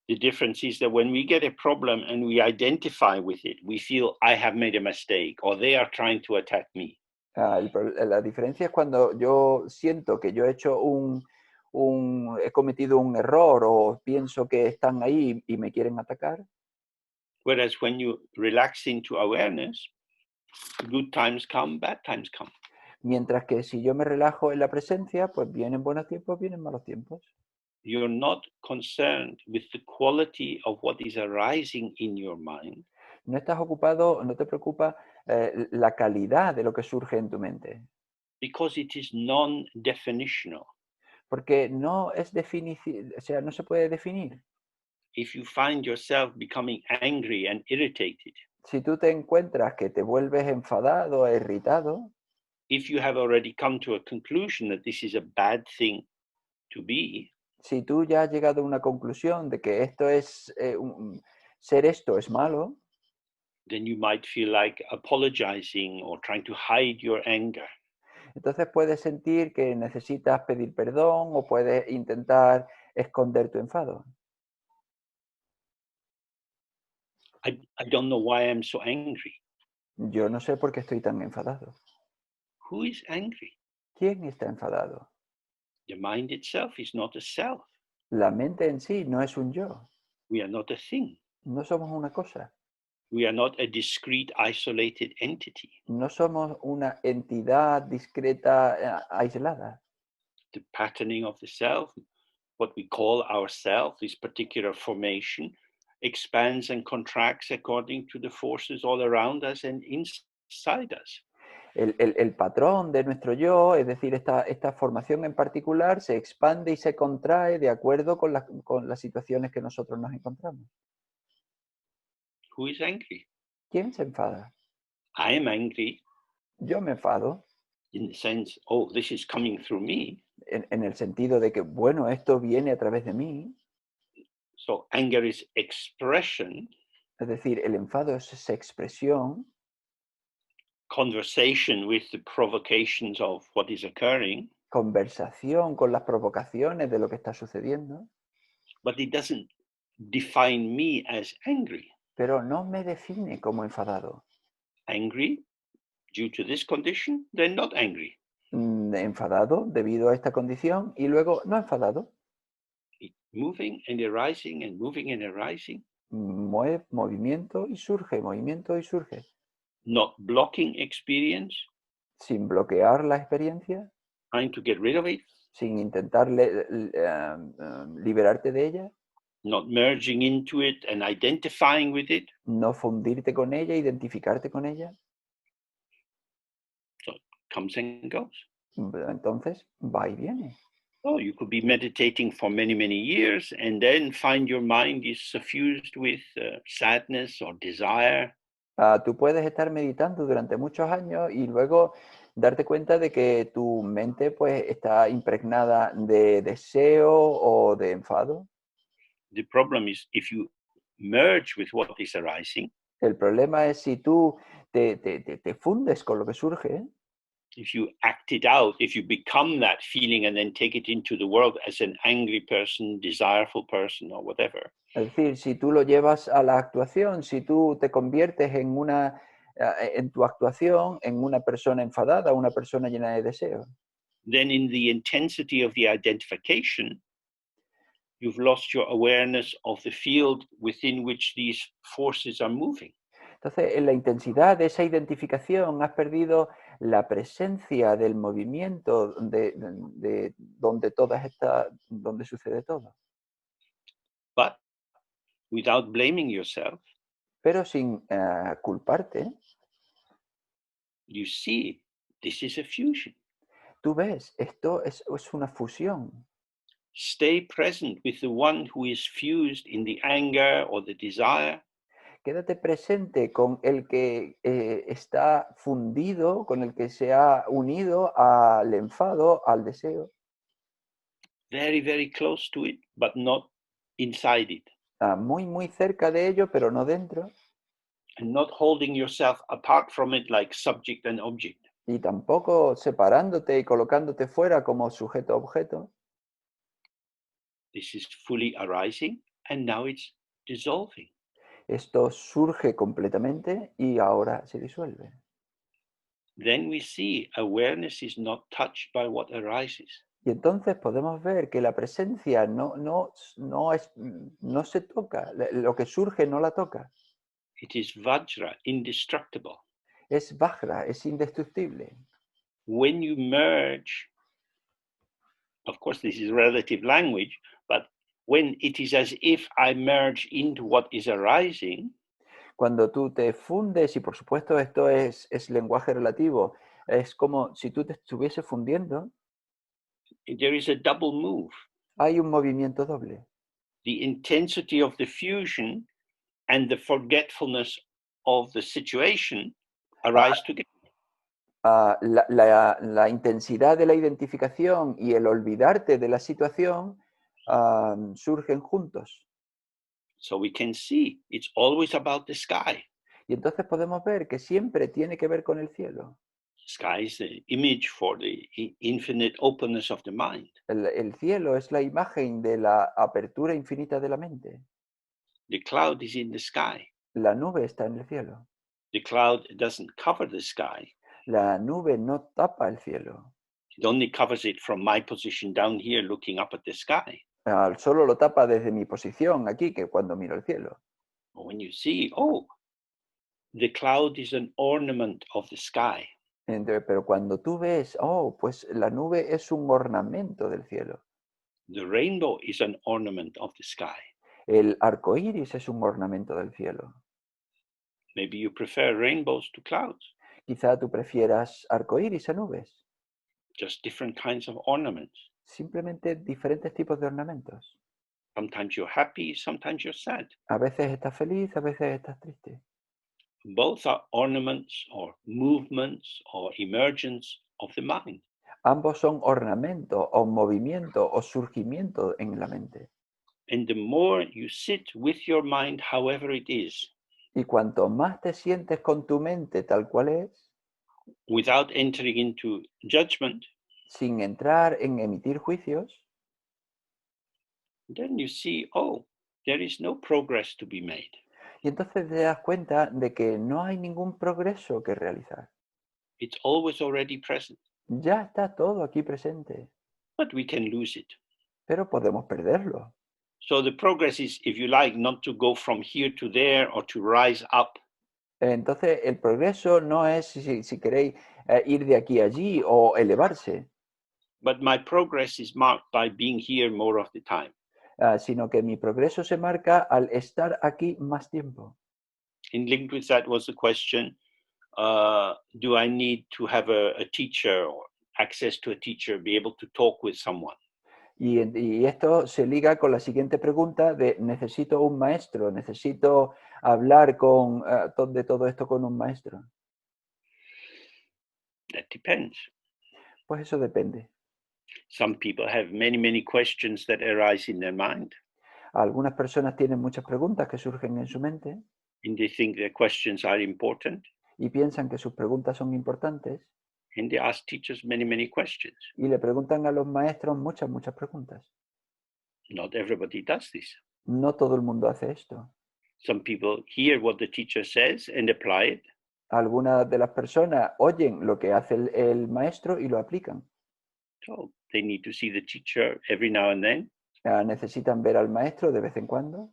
S1: The difference is that when we get a problem and we identify with it, we feel I have made a mistake or they are trying to attack me.
S2: La diferencia es cuando yo siento que yo he hecho he cometido un error o pienso que están ahí y me quieren atacar.
S1: Whereas when you relax into awareness, good times come, bad times come.
S2: Mientras que si yo me relajo en la presencia, pues vienen buenos tiempos, vienen malos tiempos.
S1: You're not concerned with the quality of what is arising in your mind.
S2: No estás ocupado, no te preocupa la calidad de lo que surge en tu mente.
S1: Because it is non-definitional.
S2: Porque no es o sea, no se puede definir.
S1: If you find yourself becoming angry and irritated,
S2: Si tú te encuentras que te vuelves enfadado e irritado,
S1: if you have already come to a conclusion that this is a bad thing to be,
S2: si tú ya has llegado a una conclusión de que esto es, ser esto es malo,
S1: then you might feel like apologizing or trying to hide your anger.
S2: entonces puedes sentir que necesitas pedir perdón o puedes intentar esconder tu enfado.
S1: I don't know why I'm so angry.
S2: Yo no sé por qué estoy tan enfadado.
S1: Who is angry?
S2: ¿Quién está enfadado?
S1: The mind itself is not a self.
S2: La mente en sí no es un yo.
S1: We are not a thing.
S2: No somos una cosa.
S1: We are not a discrete, isolated entity.
S2: No somos una entidad discreta, aislada.
S1: The patterning of the self, what we call ourself, this particular formation, expands and contracts according to the forces all around us and inside us.
S2: El patrón de nuestro yo, es decir, esta formación en particular, se expande y se contrae de acuerdo con las situaciones que nosotros nos encontramos.
S1: Who is angry?
S2: ¿Quién se enfada?
S1: I am angry
S2: Yo me enfado
S1: in the sense, oh, this is coming through me.
S2: en el sentido de que, bueno, esto viene a través de mí.
S1: So anger is expression,
S2: Es decir, el enfado es esa expresión,
S1: conversation with the provocations of what is occurring,
S2: conversación con las provocaciones de lo que está sucediendo,
S1: but it doesn't define me as angry.
S2: pero no me define como enfadado.
S1: Angry due to this condition, then not angry.
S2: Enfadado debido a esta condición y luego no enfadado.
S1: Moving and arising and moving and arising.
S2: Movimiento y surge, movimiento y surge.
S1: not blocking experience,
S2: sin bloquear la experiencia,
S1: trying to get rid of it,
S2: sin intentar liberarte de ella,
S1: not merging into it and identifying with it.
S2: no fundirte con ella, identificarte con ella,
S1: So it comes and goes.
S2: entonces va y viene.
S1: Oh, you could be meditating for many, many years and then find your mind is suffused with sadness or desire.
S2: Tú puedes estar meditando durante muchos años y luego darte cuenta de que tu mente pues está impregnada de deseo o de enfado.
S1: The problem is if you merge with what is arising,
S2: El problema es si tú te fundes con lo que surge,
S1: if you act it out, if you become that feeling and then take it into the world as an angry person, desireful person, or whatever,
S2: es decir, si tú lo llevas a la actuación, si tú te conviertes en tu actuación en una persona enfadada, una persona llena de deseo,
S1: then in the intensity of the identification, you've lost your awareness of the field within which these forces are moving.
S2: entonces en la intensidad de esa identificación has perdido la presencia del movimiento de donde sucede todo.
S1: But without blaming yourself,
S2: Pero sin culparte,
S1: you see this is a fusion.
S2: tú ves, esto es una fusión.
S1: Stay present with the one who is fused in the anger or the desire.
S2: Quédate presente con el que está fundido, con el que se ha unido al enfado, al deseo.
S1: Very, very close to it, but not inside it.
S2: Muy, muy cerca de ello, pero no dentro.
S1: And not holding yourself apart from it like subject and object.
S2: Y tampoco separándote y colocándote fuera como sujeto-objeto.
S1: This is fully arising and now it's dissolving.
S2: Esto surge completamente y ahora se disuelve.
S1: Then we see awareness is not touched by what arises.
S2: Y entonces podemos ver que la presencia no se toca, lo que surge no la toca.
S1: It is Vajra, indestructible.
S2: Es Vajra, es indestructible.
S1: When you merge, of course, this is relative language, but when it is as if I merge into what is arising,
S2: Cuando tú te fundes, y por supuesto esto es lenguaje relativo, es como si tú te estuviese fundiendo,
S1: there is a double move.
S2: hay un movimiento doble.
S1: The intensity of the fusion and the forgetfulness of the situation arise together.
S2: La intensidad de la identificación y el olvidarte de la situación surgen juntos.
S1: So we can see it's always about the sky.
S2: Y entonces podemos ver que siempre tiene que ver con el cielo.
S1: Sky is the image for the infinite openness of the mind.
S2: El cielo es la imagen de la apertura infinita de la mente.
S1: The cloud is in the sky.
S2: La nube está en el cielo.
S1: The cloud doesn't cover the sky.
S2: La nube no tapa el cielo.
S1: It only covers it from my position down here looking up at the sky.
S2: Solo lo tapa desde mi posición aquí, que cuando miro el cielo.
S1: But when you see, oh, the cloud is an ornament of the sky.
S2: Pero cuando tú ves, oh, pues la nube es un ornamento del cielo.
S1: The rainbow is an ornament of the sky.
S2: El arco iris es un ornamento del cielo.
S1: Maybe you prefer rainbows to clouds.
S2: Quizá tú prefieras arco iris a nubes.
S1: Just different kinds of ornaments.
S2: Simplemente diferentes tipos de ornamentos.
S1: Sometimes you're happy, sometimes you're sad.
S2: A veces estás feliz, a veces estás triste.
S1: Both are ornaments or movements or emergence of the mind.
S2: Ambos son ornamento o movimiento o surgimiento en la mente.
S1: And the more you sit with your mind, however it is,
S2: Y cuanto más te sientes con tu mente tal cual es,
S1: without entering into judgment,
S2: sin entrar en emitir juicios,
S1: then you see, oh, there is no progress to be made.
S2: y entonces te das cuenta de que no hay ningún progreso que realizar.
S1: It's always already present,
S2: Ya está todo aquí presente,
S1: but we can lose it.
S2: pero podemos perderlo.
S1: So the progress is, if you like, not to go from here to there or to rise up.
S2: Entonces, el progreso no es, si queréis, ir de aquí a allí o elevarse,
S1: but my progress is marked by being here more of the time.
S2: sino que mi progreso se marca al estar aquí más tiempo.
S1: And linked with that was the question, do I need to have a teacher or access to a teacher, be able to talk with someone?
S2: Y esto se liga con la siguiente pregunta de necesito un maestro, necesito hablar de todo esto con un maestro.
S1: That depends.
S2: Pues eso depende.
S1: Some people have many questions that arise in their mind,
S2: Algunas personas tienen muchas preguntas que surgen en su mente
S1: and they think their questions are important,
S2: y piensan que sus preguntas son importantes
S1: and they ask teachers many questions.
S2: y le preguntan a los maestros muchas preguntas.
S1: Not everybody does this.
S2: No todo el mundo hace esto.
S1: Some people hear what the teacher says and apply it.
S2: Algunas de las personas oyen lo que hace el maestro y lo aplican.
S1: So they need to see the teacher every now and then,
S2: Necesitan ver al maestro de vez en cuando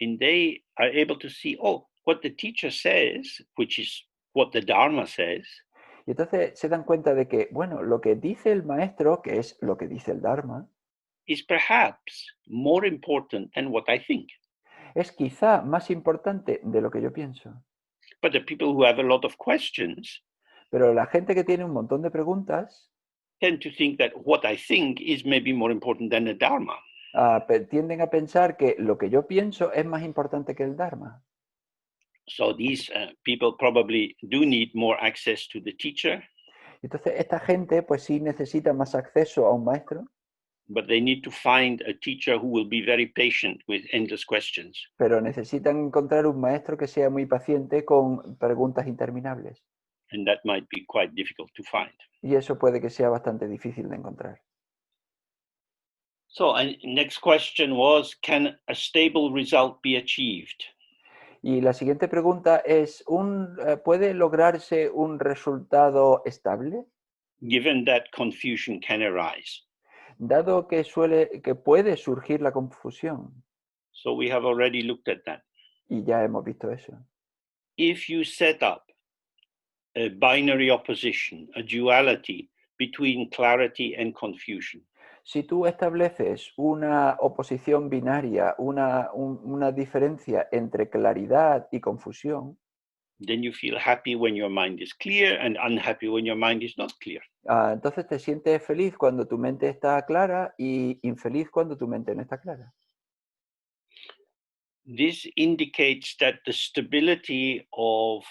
S1: and they are able to see, oh, what the teacher says, which is what the Dharma says,
S2: y entonces se dan cuenta de que, bueno, lo que dice el maestro, que es lo que dice el Dharma,
S1: is perhaps more important than what I think.
S2: es quizá más importante de lo que yo pienso.
S1: But the people who have a lot of questions
S2: Pero la gente que tiene un montón de preguntas
S1: tend to think that what I think is maybe more important than the Dharma.
S2: tienden a pensar que lo que yo pienso es más importante que el Dharma.
S1: So these people probably do need more access to the teacher,
S2: Entonces, esta gente pues sí necesita más acceso a un maestro,
S1: but they need to find a teacher who will be very patient with endless questions.
S2: pero necesitan encontrar un maestro que sea muy paciente con preguntas interminables.
S1: And that might be quite difficult to find.
S2: Y eso puede que sea bastante difícil de encontrar.
S1: So, next question was, can a stable result be achieved?
S2: Y la siguiente pregunta es, ¿puede lograrse un resultado estable?
S1: Given that confusion can arise.
S2: Dado que puede surgir la confusión,
S1: So we have already looked at that.
S2: y ya hemos visto eso.
S1: If you set up a binary opposition, a duality between clarity and confusion,
S2: Si tú estableces una oposición binaria, una diferencia entre claridad y confusión,
S1: then you feel happy when your mind is clear and unhappy when your mind is not clear.
S2: entonces te sientes feliz cuando tu mente está clara y infeliz cuando tu mente no está clara.
S1: This indicates that the stability of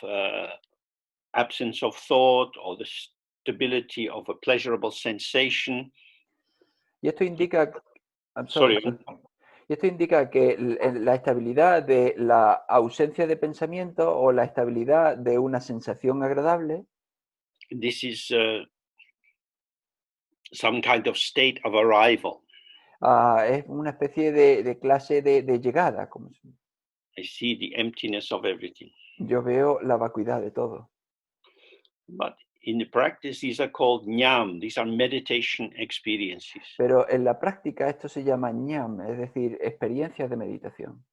S1: absence of thought or the stability of a pleasurable sensation.
S2: Y esto indica, I'm
S1: Sorry,
S2: sorry. Y esto indica que la estabilidad de la ausencia de pensamiento o la estabilidad de una sensación agradable
S1: this is some kind of state of arrival.
S2: es una especie de clase de llegada.
S1: I see the emptiness of everything.
S2: Yo veo la vacuidad de todo.
S1: But in the practice, these are called ñam. These are meditation experiences.
S2: Pero en la práctica esto se llama ñam, es decir, experiencias de meditación.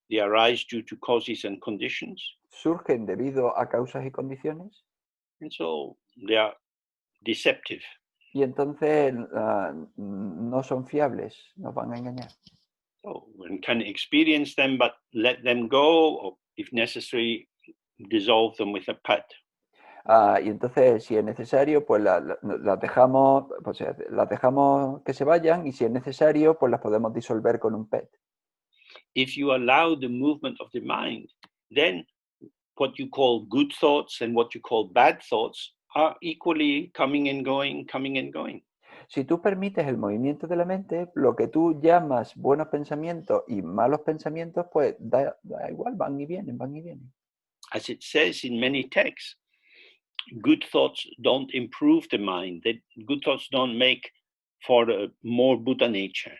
S1: They arise due to causes and conditions.
S2: Surgen debido a causas y condiciones
S1: And so they are deceptive.
S2: y entonces no son fiables, nos van a engañar.
S1: So one can experience them, but let them go, or if necessary, dissolve them with a pat.
S2: Y entonces, si es necesario, pues las dejamos, pues, las dejamos que se vayan y si es necesario, pues las podemos disolver con un PET.
S1: If you allow the movement of the mind, then what you call good thoughts and what you call bad thoughts are equally coming and going, coming and going.
S2: Si tú permites el movimiento de la mente, lo que tú llamas buenos pensamientos y malos pensamientos, pues da igual, van y vienen, van y vienen.
S1: As it says in many texts, good thoughts don't improve the mind. Good thoughts don't make for a more Buddha nature.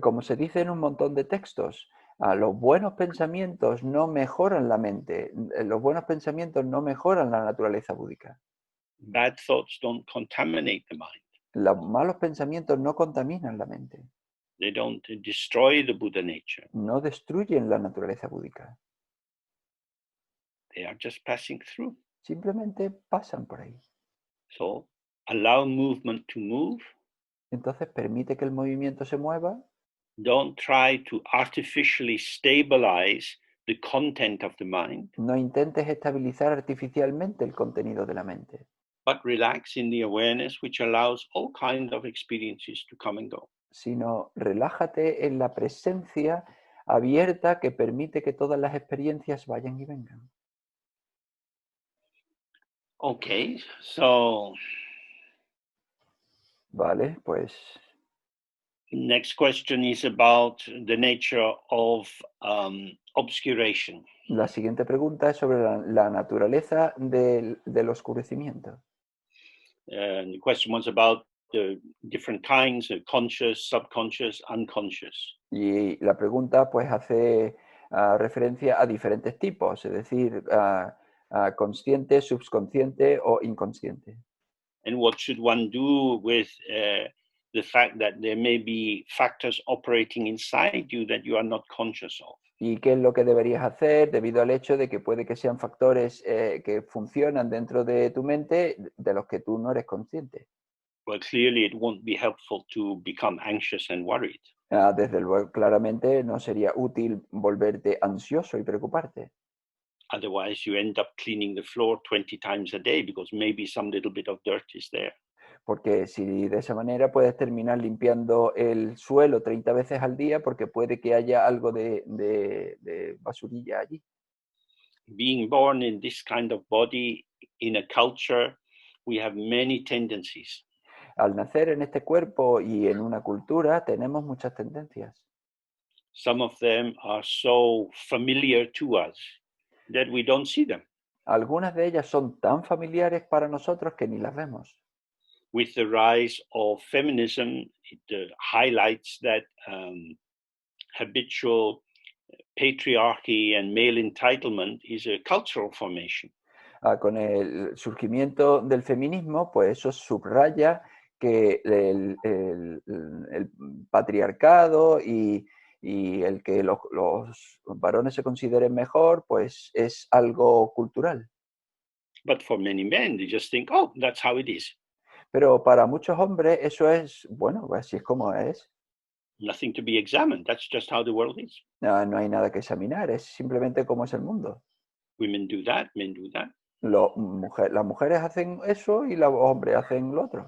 S2: Como se dice en un montón de textos, los buenos pensamientos no mejoran la mente, los buenos pensamientos no mejoran la naturaleza búdica.
S1: Bad thoughts don't contaminate the mind.
S2: Los malos pensamientos no contaminan la mente.
S1: They don't destroy the Buddha nature.
S2: No destruyen la naturaleza búdica.
S1: They are just passing through.
S2: Simplemente pasan por ahí.
S1: So allow movement to move.
S2: Entonces permite que el movimiento se mueva.
S1: Don't try to artificially stabilize the content of the mind,
S2: No intentes estabilizar artificialmente el contenido de la mente,
S1: but relax in the awareness which allows all kinds of experiences to come and go.
S2: sino relájate en la presencia abierta que permite que todas las experiencias vayan y vengan.
S1: Okay, so
S2: Vale, pues
S1: next question is about the nature of obscuration.
S2: la siguiente pregunta es sobre la naturaleza del oscurecimiento.
S1: The question was about the different kinds, conscious, subconscious, unconscious.
S2: Y la pregunta pues hace referencia a diferentes tipos, es decir, consciente, subconsciente o inconsciente.
S1: And what should one do with the fact that there may be factors operating inside you that you are not conscious of?
S2: ¿Y qué es lo que deberías hacer debido al hecho de que puede que sean factores que funcionan dentro de tu mente de los que tú no eres consciente?
S1: Well, clearly it won't be helpful to become anxious and worried.
S2: Desde luego, claramente no sería útil volverte ansioso y preocuparte,
S1: Otherwise, you end up cleaning the floor 20 times a day because maybe some little bit of dirt is there.
S2: porque si de esa manera puedes terminar limpiando el suelo 30 veces al día porque puede que haya algo de basurilla allí.
S1: Being born in this kind of body in a culture, we have many tendencies.
S2: Al nacer en este cuerpo y en una cultura tenemos muchas tendencias.
S1: Some of them are so familiar to us that we don't see them.
S2: Algunas de ellas son tan familiares para nosotros que ni las vemos.
S1: With the rise of feminism, it highlights that habitual patriarchy and male entitlement is a cultural formation.
S2: Con el surgimiento del feminismo, pues eso subraya que el patriarcado y el que los varones se consideren mejor, pues es algo cultural.
S1: But for many men, they just think, oh, that's how it is.
S2: Pero para muchos hombres eso es, bueno, pues así es como es.
S1: Nothing to be examined. That's just how the world is.
S2: No hay nada que examinar, es simplemente cómo es el mundo.
S1: Women do that, men do that.
S2: Las mujeres hacen eso y los hombres hacen lo otro.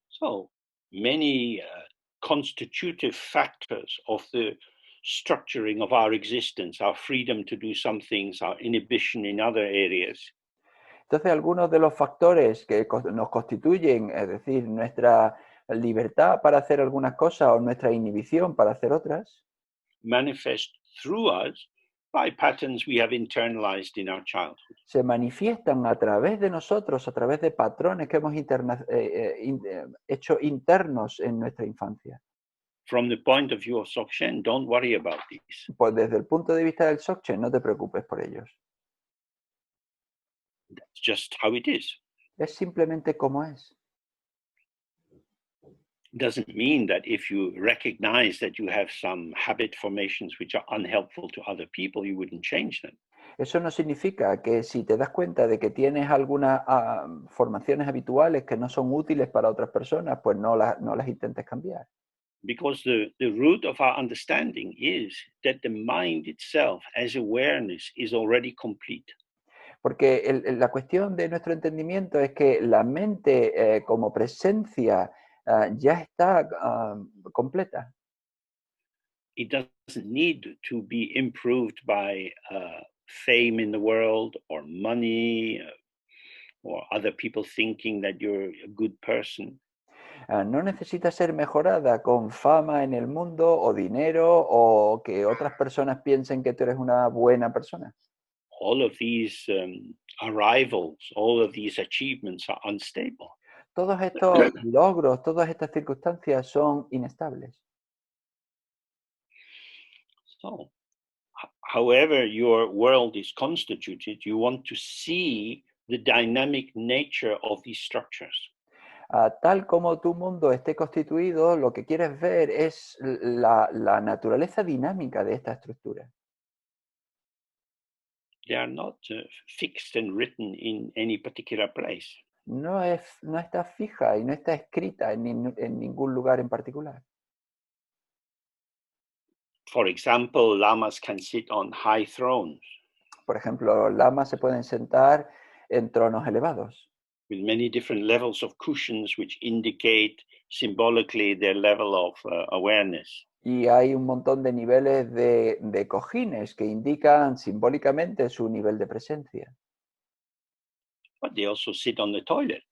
S1: So many constitutive factors of the structuring of our existence, our freedom to do some things, our inhibition in other areas,
S2: Entonces, algunos de los factores que nos constituyen, es decir, nuestra libertad para hacer algunas cosas o nuestra inhibición para hacer otras,
S1: manifest through us by patterns we have internalized in our childhood.
S2: se manifiestan a través de nosotros, a través de patrones que hemos hecho internos en nuestra infancia.
S1: From the point of view of Dzogchen, don't worry about these.
S2: Pues desde el punto de vista del Dzogchen, no te preocupes por ellos.
S1: That's just how it is.
S2: Es simplemente como es.
S1: Doesn't mean that if you recognize that you have some habit formations which are unhelpful to other people, you wouldn't change them.
S2: Eso no significa que si te das cuenta de que tienes algunas formaciones habituales que no son útiles para otras personas, pues no las intentes cambiar.
S1: Because the root of our understanding is that the mind itself as awareness is already complete.
S2: Porque la cuestión de nuestro entendimiento es que la mente como presencia ya está completa.
S1: It doesn't need to be improved by fame in the world or money or other people thinking that you're a good person.
S2: No necesita ser mejorada con fama en el mundo o dinero o que otras personas piensen que tú eres una buena persona.
S1: All of these arrivals, all of these achievements are unstable.
S2: Todos estos logros, todas estas circunstancias son inestables.
S1: So, however your world is constituted, you want to see the dynamic nature of these structures.
S2: Tal como tu mundo esté constituido, lo que quieres ver es la naturaleza dinámica de esta estructura.
S1: They are not fixed and written in any particular place.
S2: No está fija y no está escrita en ningún lugar en particular.
S1: For example, lamas can sit on high thrones
S2: Por ejemplo, los lamas se pueden sentar en tronos elevados
S1: with many different levels of cushions which indicate symbolically their level of awareness.
S2: y hay un montón de niveles de cojines que indican simbólicamente su nivel de presencia.
S1: But they also sit on the toilet,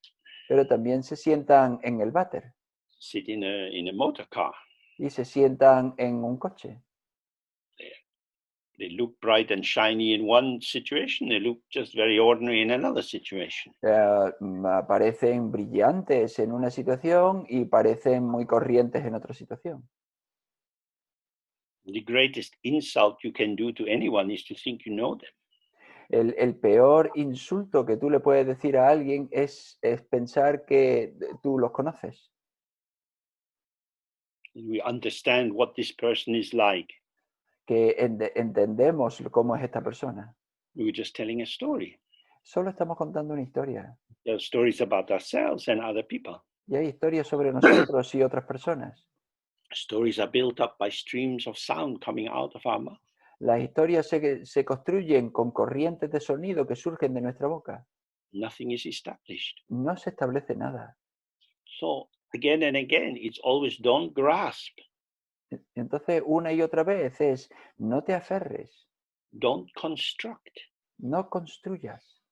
S2: Pero también se sientan en el váter
S1: sit in a motor car.
S2: y se sientan en un coche.
S1: They look bright and shiny in one situation, they look just very ordinary in another situation.
S2: Parecen brillantes en una situación y parecen muy corrientes en otra situación.
S1: The greatest insult you can do to anyone is to think you know them.
S2: El peor insulto que tú le puedes decir a alguien es pensar que tú los conoces.
S1: We understand what this person is like.
S2: Que entendemos cómo es esta persona.
S1: We were just telling a story.
S2: Solo estamos contando una historia.
S1: There are stories about ourselves and other people.
S2: Y hay historias sobre nosotros y otras personas.
S1: Stories are built up by streams of sound coming out of our mouth.
S2: Las historias se construyen con corrientes de sonido que surgen de nuestra boca.
S1: Nothing is established.
S2: No se establece nada.
S1: So again and again, it's always don't grasp.
S2: Entonces, una y otra vez es, no te aferres,
S1: Don't construct.
S2: no construyas.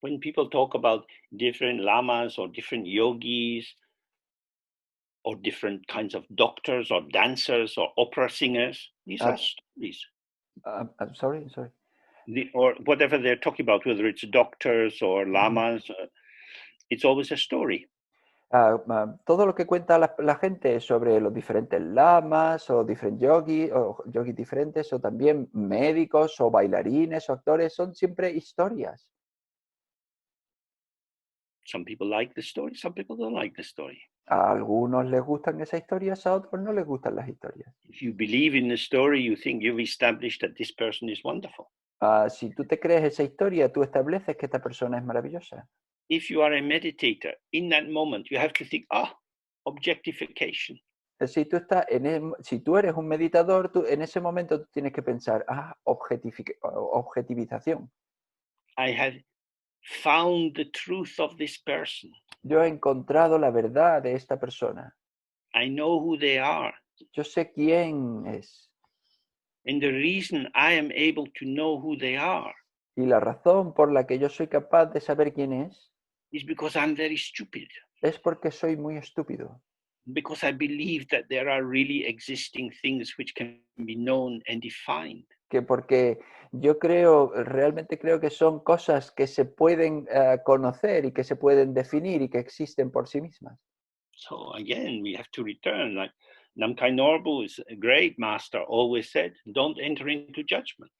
S1: When people talk about different lamas or different yogis or different kinds of doctors or dancers or opera singers, these are stories.
S2: I'm sorry.
S1: Or whatever they're talking about, whether it's doctors or lamas, it's always a story.
S2: Todo lo que cuenta la gente sobre los diferentes lamas o diferentes yogis diferentes o también médicos o bailarines o actores son siempre historias.
S1: Some people like the story, some people don't like the story.
S2: A algunos les gustan esas historias, a otros no les gustan las historias.
S1: If you believe in the story, you think you've established that this person is wonderful.
S2: Si tú te crees esa historia, tú estableces que esta persona es maravillosa.
S1: If you are a meditator, in that moment, you have to think, objectification.
S2: Si tú eres un meditador, en ese momento tú tienes que pensar, objetivización.
S1: I have found the truth of this person.
S2: Yo he encontrado la verdad de esta persona.
S1: I know who they are.
S2: Yo sé quién es.
S1: And the reason I am able to know who they are
S2: Y la razón por la que yo soy capaz de saber quién es
S1: because I'm very stupid.
S2: Es porque soy muy estúpido.
S1: Because I believe that there are really existing things which can be known and defined.
S2: Que porque yo realmente creo que son cosas que se pueden conocer y que se pueden definir y que existen por sí mismas.
S1: So again, we have to return. Like Namkhai Norbu is a great master, always said, don't enter into judgment.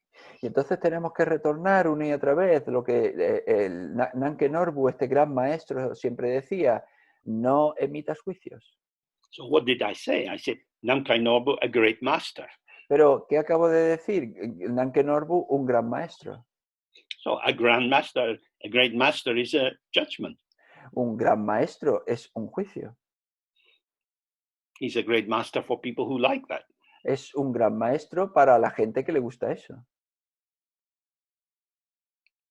S2: Y entonces tenemos que retornar una y otra vez lo que el Namkhai Norbu, este gran maestro, siempre decía, no emitas juicios.
S1: So what did I say? I said, Namkhai Norbu, a great master.
S2: Pero, ¿qué acabo de decir? Namkhai Norbu, un gran maestro.
S1: So a great master is a judgment.
S2: Un gran maestro es un juicio.
S1: He's a great master for people who like that.
S2: Es un gran maestro para la gente que le gusta eso.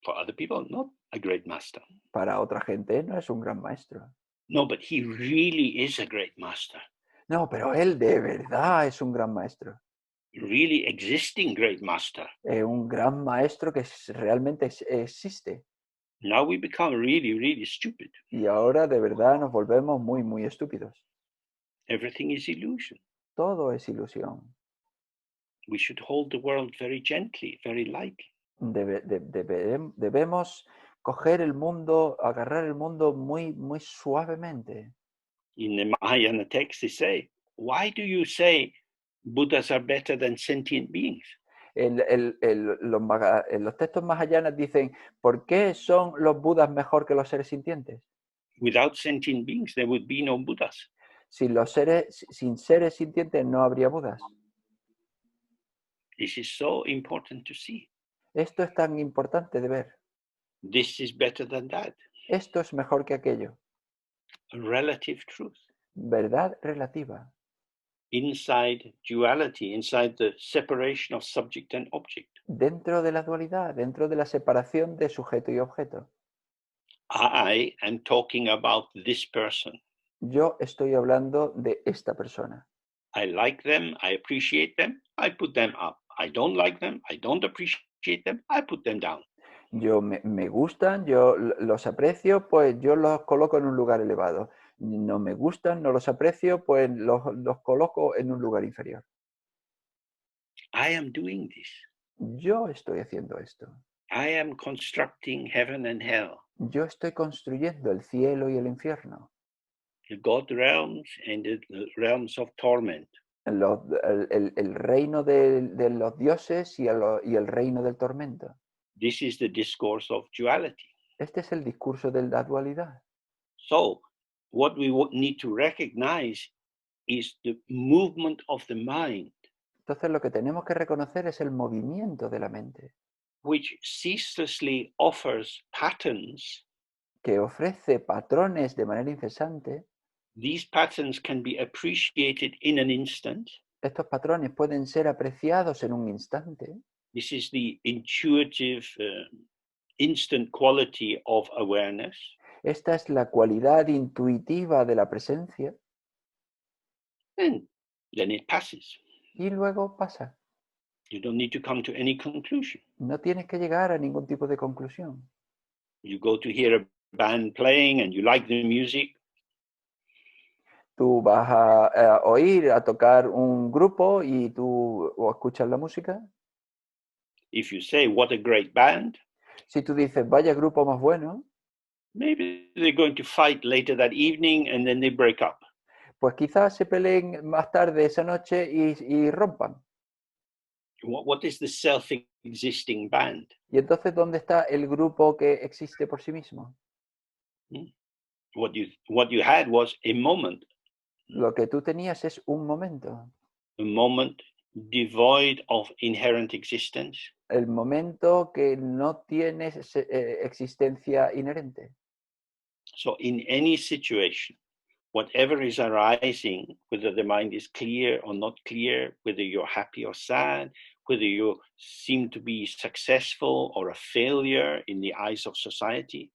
S1: For other people, not a great master.
S2: Para otra gente no es un gran maestro.
S1: No, but he really is a great master.
S2: No, pero él de verdad es un gran maestro.
S1: Really existing great master.
S2: Un gran maestro que realmente existe.
S1: Now we become really, really stupid.
S2: Y ahora de verdad nos volvemos muy, muy estúpidos.
S1: Everything is illusion.
S2: Todo es ilusión.
S1: We should hold the world very gently, very lightly.
S2: Debemos coger el mundo, agarrar el mundo muy, muy suavemente.
S1: In the Mahayana text, they say, why do you say Buddhas are better than sentient beings?
S2: Los textos mahayanas dicen, ¿por qué son los Budas mejor que los seres sintientes?
S1: Without sentient beings, there would be no Buddhas.
S2: Sin seres sintientes no habría Budas.
S1: This is so important to see.
S2: Esto es tan importante de ver.
S1: This is better than that.
S2: Esto es mejor que aquello.
S1: Relative truth.
S2: Verdad relativa.
S1: Inside duality, inside the separation of subject and object.
S2: Dentro de la dualidad, dentro de la separación de sujeto y objeto.
S1: I am talking about this person.
S2: Yo estoy hablando de esta persona.
S1: I like them, I appreciate them, I put them up. I don't like them, I don't appreciate them, I put them down.
S2: Yo me gustan, yo los aprecio, pues yo los coloco en un lugar elevado. No me gustan, no los aprecio, pues los coloco en un lugar inferior.
S1: I am doing this.
S2: Yo estoy haciendo esto.
S1: I am constructing heaven and hell,
S2: Yo estoy construyendo el cielo y el infierno.
S1: the God realms and the realms of torment.
S2: El reino de los dioses y el reino del tormento.
S1: This is the discourse of duality.
S2: Este es el discurso de la dualidad.
S1: So, what we need to recognize is the movement of the mind,
S2: Entonces lo que tenemos que reconocer es el movimiento de la mente,
S1: which ceaselessly offers patterns.
S2: que ofrece patrones de manera incesante.
S1: These patterns can be appreciated in an instant.
S2: Estos patrones pueden ser apreciados en un instante.
S1: This is the intuitive, instant quality of awareness.
S2: Esta es la cualidad intuitiva de la presencia.
S1: And then it passes.
S2: Y luego pasa.
S1: You don't need to come to any conclusion.
S2: No tienes que llegar a ningún tipo de conclusión.
S1: You go to hear a band playing and you like the music.
S2: Tú vas a oír, a tocar un grupo y tú o escuchas la música.
S1: If you say, what a great band,
S2: Si tú dices, vaya grupo más bueno,
S1: maybe they're going to fight later that evening and then they break up.
S2: pues quizás se peleen más tarde esa noche y rompan.
S1: What is the self-existing band?
S2: Y entonces, ¿dónde está el grupo que existe por sí mismo?
S1: What you had was a moment.
S2: Lo que tú tenías es un momento.
S1: A moment devoid of inherent existence.
S2: El momento que no tiene existencia inherente.
S1: So in any situation, whatever is arising, whether the mind is clear or not clear, whether you're happy or sad, whether you seem to be successful or a failure in the eyes of society.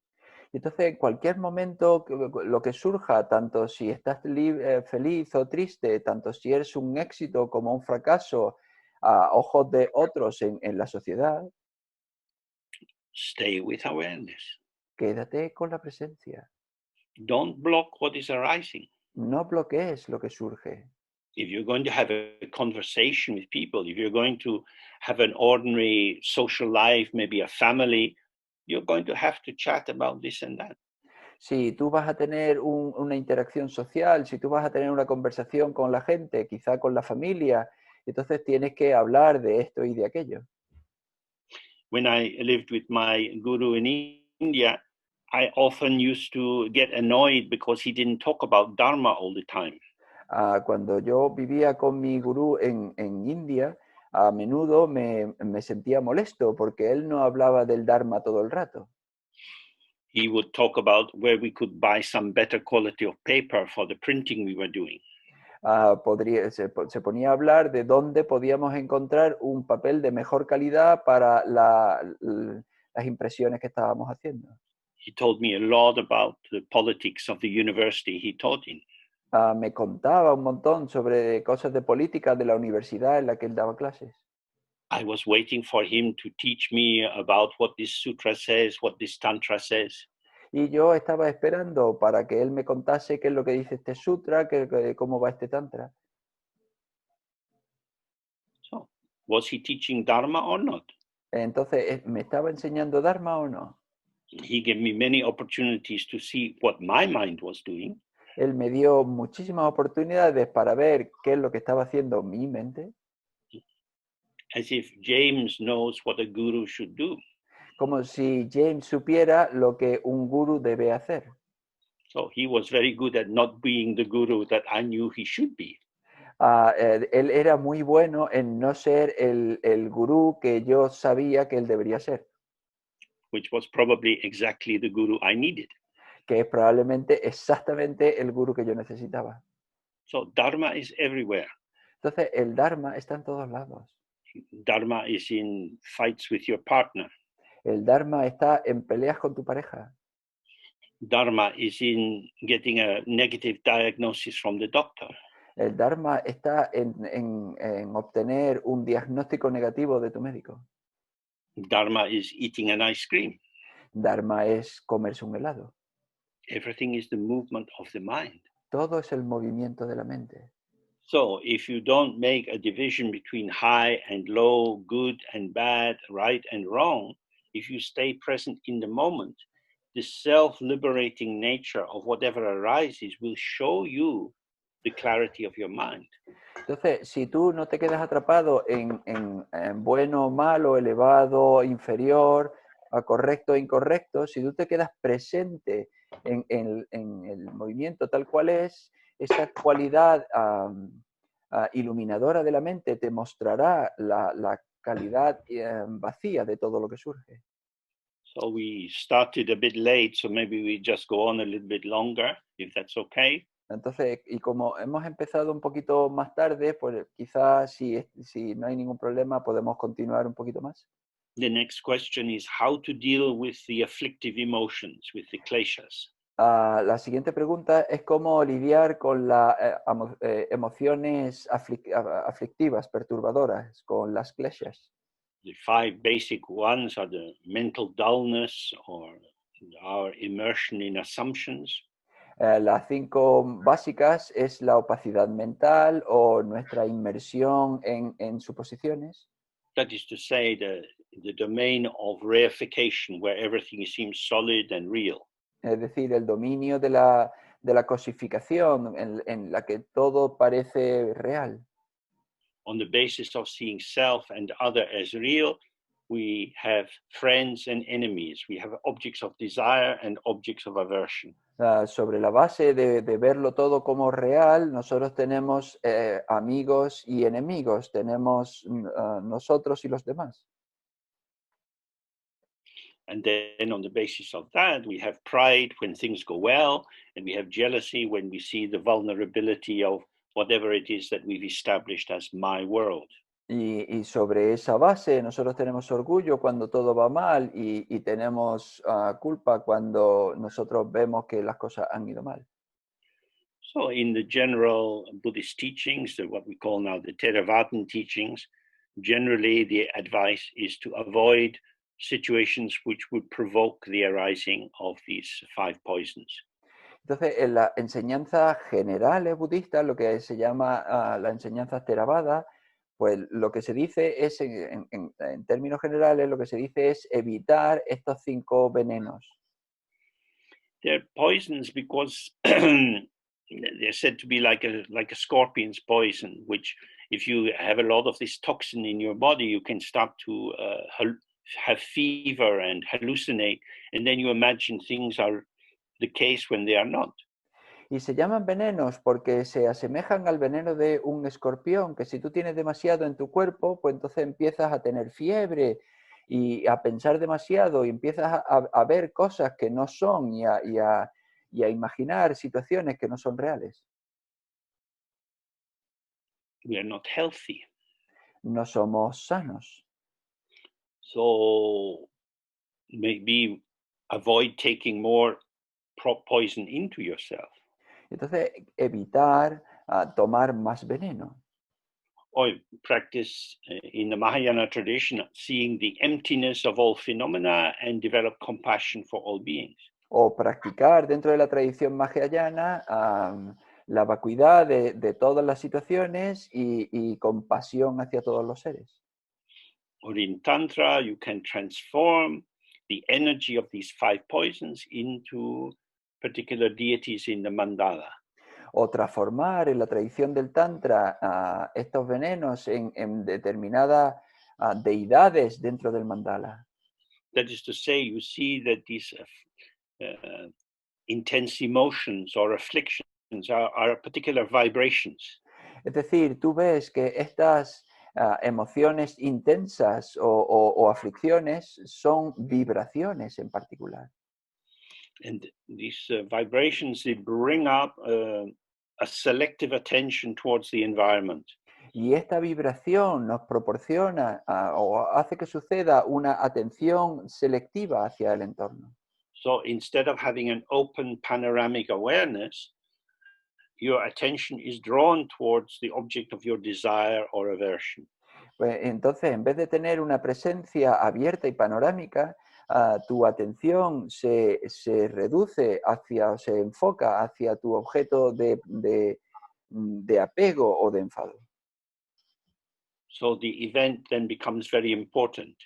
S2: Entonces, en cualquier momento, lo que surja, tanto si estás feliz o triste, tanto si eres un éxito como un fracaso a ojos de otros en la sociedad,
S1: Stay with awareness.
S2: quédate con la presencia.
S1: Don't block what is arising.
S2: No bloquees lo que surge.
S1: If you're going to have a conversation with people, if you're going to have an ordinary social life, maybe a family, you're going to have to chat about this and that.
S2: Si tú vas a tener una interacción social, si tú vas a tener una conversación con la gente, quizá con la familia, entonces tienes que hablar de esto y de aquello.
S1: When I lived with my guru in India, I often used to get annoyed because he didn't talk about Dharma all the time.
S2: Cuando yo vivía con mi gurú en India, a menudo me sentía molesto porque él no hablaba del Dharma todo el rato.
S1: He would talk about where we could buy some better quality of paper for the printing we were doing.
S2: Se ponía a hablar de dónde podíamos encontrar un papel de mejor calidad para las impresiones que estábamos haciendo.
S1: He told me a lot about the politics of the university he taught in.
S2: Me contaba un montón sobre cosas de política de la universidad en la que él daba clases.
S1: I was waiting for him to teach me about what this sutra says, what this tantra says.
S2: Y yo estaba esperando para que él me contase qué es lo que dice este sutra, cómo va este tantra.
S1: So, was he teaching Dharma or not?
S2: Entonces, ¿me estaba enseñando Dharma o no?
S1: He gave me many opportunities to see what my mind was doing.
S2: Él me dio muchísimas oportunidades para ver qué es lo que estaba haciendo mi mente.
S1: As if James knows what a guru should do.
S2: Como si James supiera lo que un guru debe hacer.
S1: So he was very good at not being the guru that I knew he should be.
S2: Él era muy bueno en no ser el gurú que yo sabía que él debería ser,
S1: which was probably exactly the guru I needed.
S2: que es probablemente exactamente el gurú que yo necesitaba.
S1: So Dharma is everywhere.
S2: Entonces, el Dharma está en todos lados.
S1: Dharma is in fights with your partner.
S2: El Dharma está en peleas con tu pareja.
S1: Dharma is in getting a negative diagnosis from the doctor.
S2: El Dharma está en obtener un diagnóstico negativo de tu médico.
S1: Dharma is eating an ice cream.
S2: Dharma es comerse un helado.
S1: Everything is the movement of the mind.
S2: Todo es el movimiento de la mente.
S1: So if you don't make a division between high and low, good and bad, right and wrong, if you stay present in the moment, the self-liberating nature of whatever arises will show you the clarity of your mind.
S2: Entonces, si tú no te quedas atrapado en bueno, malo, elevado, inferior, correcto, incorrecto, si tú te quedas presente en el movimiento tal cual es, esa cualidad iluminadora de la mente te mostrará la calidad vacía de todo lo que surge.
S1: So we started a bit late, so maybe we just go on a little bit longer, if that's okay.
S2: Entonces, y como hemos empezado un poquito más tarde, pues quizás si no hay ningún problema podemos continuar un poquito más.
S1: The next question is how to deal with the afflictive emotions, with the kleshas.
S2: La siguiente pregunta es cómo lidiar con las emociones aflictivas, perturbadoras, con las kleshas.
S1: The five basic ones are the mental dullness or our immersion in assumptions,
S2: Las 5 básicas es la opacidad mental o nuestra inmersión en suposiciones.
S1: that is to say, the domain of reification, where everything seems solid and real.
S2: Es decir, el dominio de la cosificación en la que todo parece real.
S1: On the basis of seeing self and other as real, we have friends and enemies. We have objects of desire and objects of aversion.
S2: Sobre la base de verlo todo como real, nosotros tenemos amigos y enemigos, tenemos nosotros y los demás.
S1: And then on the basis of that, we have pride when things go well, and we have jealousy when we see the vulnerability of whatever it is that we've established as my world.
S2: Y sobre esa base nosotros tenemos orgullo cuando todo va mal y tenemos culpa cuando nosotros vemos que las cosas han ido mal.
S1: So in the general Buddhist teachings, what we call now the Theravada teachings, generally the advice is to avoid situations which would provoke the arising of these five poisons.
S2: Entonces, en las enseñanzas generales budistas, lo que se llama la enseñanza Theravada, pues lo que se dice es, en términos generales, lo que se dice es evitar estos 5 venenos.
S1: They're poisons because they're said to be like a scorpion's poison, which if you have a lot of this toxin in your body, you can start to have fever and hallucinate, and then you imagine things are the case when they are not.
S2: Y se llaman venenos porque se asemejan al veneno de un escorpión, que si tú tienes demasiado en tu cuerpo, pues entonces empiezas a tener fiebre y a pensar demasiado y empiezas a ver cosas que no son y a imaginar situaciones que no son reales.
S1: We are not healthy.
S2: No somos sanos.
S1: So maybe avoid taking more poison into yourself.
S2: Entonces, evitar tomar más veneno.
S1: Or practice in the Mahayana tradition, seeing the emptiness of all phenomena and develop compassion for all beings.
S2: O practicar dentro de la tradición mahayana la vacuidad de todas las situaciones y compasión hacia todos los seres.
S1: Or in Tantra, you can transform the energy of these five poisons into particular deities in the mandala.
S2: O transformar en la tradición del Tantra estos venenos en determinadas deidades dentro del mandala.
S1: That is to say, you see that these intense emotions or afflictions are particular vibrations.
S2: Es decir, tú ves que estas emociones intensas o aflicciones son vibraciones en particular.
S1: And these vibrations, they bring up a selective attention towards the environment.
S2: Y esta vibración nos proporciona o hace que suceda una atención selectiva hacia el entorno.
S1: So instead of having an open panoramic awareness, your attention is drawn towards the object of your desire or aversion.
S2: Pues entonces, en vez de tener una presencia abierta y panorámica, tu atención se reduce hacia, se enfoca hacia tu objeto de apego o de enfado.
S1: So the event then becomes very important.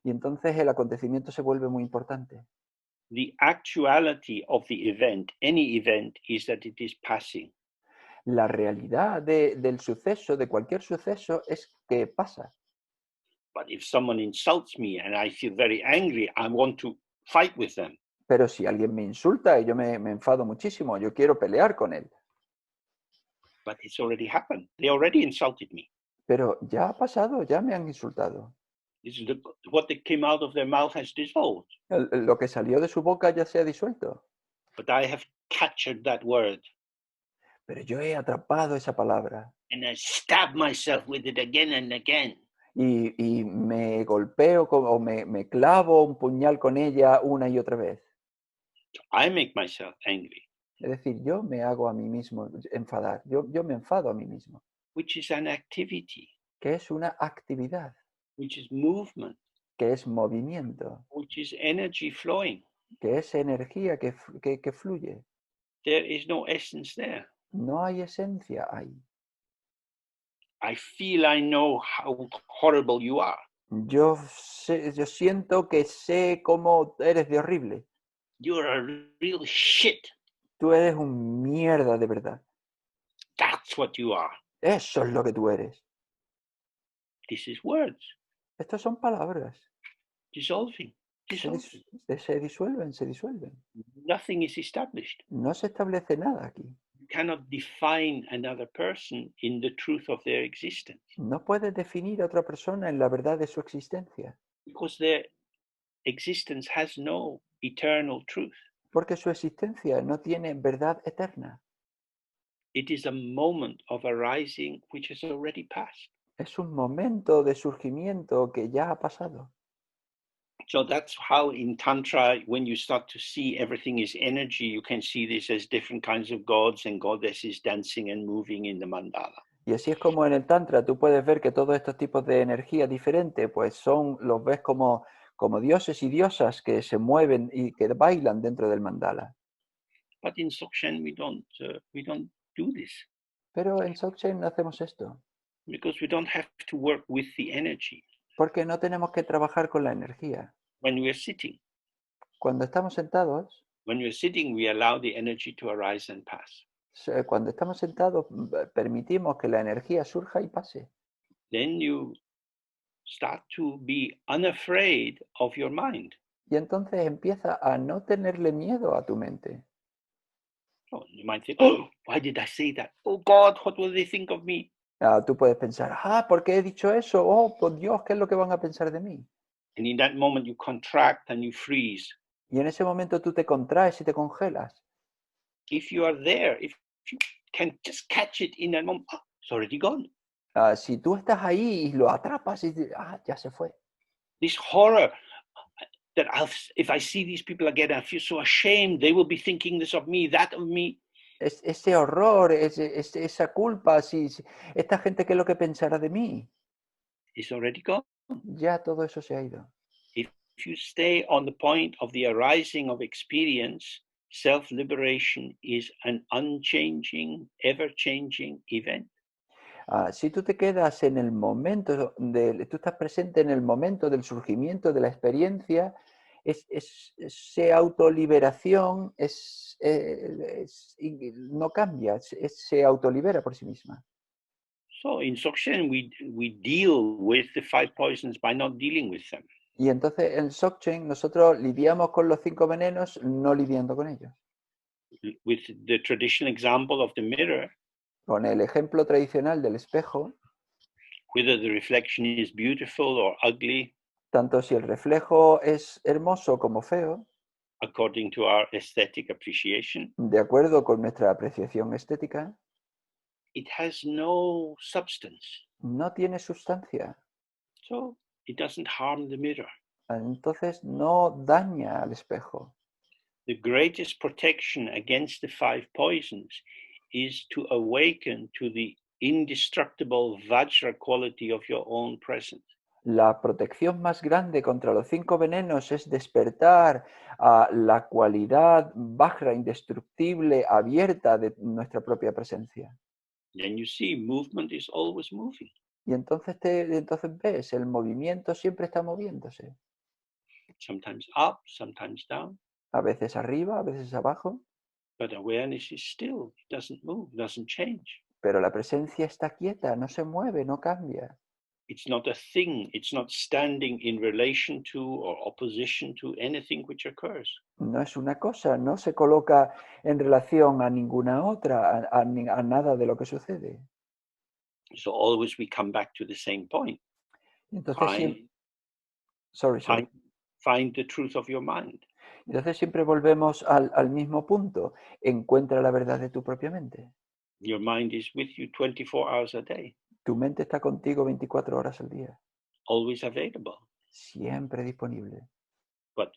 S2: Y entonces el acontecimiento se vuelve muy importante.
S1: The actuality of the event, any event, is that it is passing.
S2: La realidad del suceso, de cualquier suceso, es que pasa.
S1: But if someone insults me and I feel very angry, I want to fight with them.
S2: Pero si alguien me insulta y yo me enfado muchísimo, yo quiero pelear con él.
S1: But it's already happened. They already insulted me.
S2: Pero ya ha pasado, ya me han insultado.
S1: What that came out of their mouth has dissolved.
S2: Lo que salió de su boca ya se ha disuelto.
S1: But I have captured that word.
S2: Pero yo he atrapado esa palabra.
S1: And I stab myself with it again and again.
S2: Y me golpeo o me clavo un puñal con ella una y otra vez.
S1: So I make myself angry.
S2: Es decir, yo me hago a mí mismo enfadar. Yo me enfado a mí mismo.
S1: Which is an activity.
S2: Que es una actividad.
S1: Which is movement.
S2: Que es movimiento.
S1: Which is energy flowing.
S2: Que es energía que fluye.
S1: There is no essence there.
S2: No hay esencia ahí.
S1: I feel I know how horrible you are.
S2: Yo siento que sé cómo eres de horrible.
S1: You're a real shit.
S2: Tú eres un mierda de verdad.
S1: That's what you are.
S2: Eso es lo que tú eres.
S1: This is words.
S2: Estas son palabras.
S1: Dissolving.
S2: Se disuelven.
S1: Nothing is established.
S2: No se establece nada aquí.
S1: You cannot define another person in the truth of their existence.
S2: No puedes definir a otra persona en la verdad de su existencia.
S1: Because their existence has no eternal truth.
S2: Porque su existencia no tiene verdad eterna.
S1: It is a moment of arising which has already passed.
S2: Es un momento de surgimiento que ya ha pasado.
S1: So that's how in Tantra, when you start to see everything is energy, you can see this as different kinds of gods and goddesses dancing and moving in the mandala.
S2: Y así es como en el Tantra tú puedes ver que todos estos tipos de energía diferentes, pues los ves como dioses y diosas que se mueven y que bailan dentro del mandala.
S1: But in Dzogchen we don't do this.
S2: Pero en Dzogchen no hacemos esto.
S1: Because we don't have to work with the energy.
S2: Porque no tenemos que trabajar con la energía.
S1: When we are sitting.
S2: Cuando estamos sentados.
S1: When we are sitting, we allow the energy to arise and pass.
S2: Cuando estamos sentados, permitimos que la energía surja y pase.
S1: Then you start to be unafraid of your mind.
S2: Y entonces empieza a no tenerle miedo a tu mente.
S1: Oh, you might think, oh, why did I say that? Oh God, what will they think of me?
S2: Tú puedes pensar, ¿por qué he dicho eso? Oh, por Dios, ¿qué es lo que van a pensar de mí?
S1: And in that moment you contract and you freeze.
S2: Y en ese momento tú te contraes y te congelas.
S1: If you are there, if you can just catch it in that moment, it's already gone.
S2: Si tú estás ahí y lo atrapas y ya se fue.
S1: This horror that if I see these people again, I feel so ashamed. They will be thinking this of me, that of me.
S2: Ese horror, esa culpa, si esta gente, ¿qué es lo que pensará de mí?
S1: It's already gone.
S2: Ya todo eso se ha ido.
S1: If you stay on the point of the arising of experience, self-liberation is an unchanging, ever-changing event.
S2: Si tú te quedas en el momento, tú estás presente en el momento del surgimiento de la experiencia, esa autoliberación no cambia, se autolibera por sí misma.
S1: So in Dzogchen, we deal with the 5 poisons by not dealing with them.
S2: Y entonces en Dzogchen nosotros lidiamos con los 5 venenos no lidiando con ellos.
S1: With the traditional example of the mirror.
S2: Con el ejemplo tradicional del espejo,
S1: whether the reflection is beautiful or ugly,
S2: tanto si el reflejo es hermoso como feo,
S1: according to our aesthetic appreciation,
S2: de acuerdo con nuestra apreciación estética,
S1: it has no substance.
S2: no tiene sustancia.
S1: So it doesn't harm the mirror.
S2: Entonces no daña al espejo.
S1: The greatest protection against the 5 poisons is to awaken to the indestructible Vajra quality of your own presence.
S2: La protección más grande contra los 5 venenos es despertar a la cualidad Vajra, indestructible, abierta de nuestra propia presencia.
S1: Then you see movement is always moving.
S2: Y entonces, entonces ves, el movimiento siempre está moviéndose.
S1: Sometimes up, sometimes down.
S2: A veces arriba, a veces abajo.
S1: But awareness is still, it doesn't move, doesn't change.
S2: Pero la presencia está quieta, no se mueve, no cambia.
S1: It's not a thing, it's not standing in relation to or opposition to anything which occurs.
S2: No es una cosa, no se coloca en relación a ninguna otra, a nada de lo que sucede.
S1: So always we come back to the same point.
S2: Entonces,
S1: Find the truth of your mind.
S2: Entonces siempre volvemos al mismo punto. Encuentra la verdad de tu propia mente.
S1: Your mind is with you 24 hours a day.
S2: Tu mente está contigo 24 horas al día.
S1: Always available.
S2: Siempre disponible.
S1: But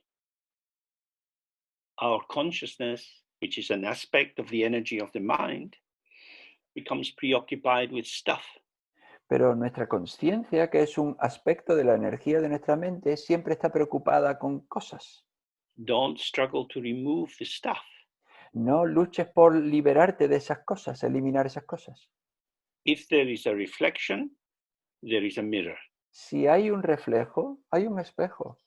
S1: our consciousness, which is an aspect of the energy of the mind, becomes preoccupied with stuff.
S2: Pero nuestra conciencia, que es un aspecto de la energía de nuestra mente, siempre está preocupada con cosas.
S1: Don't struggle to remove the stuff.
S2: No luches por liberarte de esas cosas, eliminar esas cosas.
S1: If there is a reflection, there is a mirror.
S2: Si hay un reflejo, hay un espejo.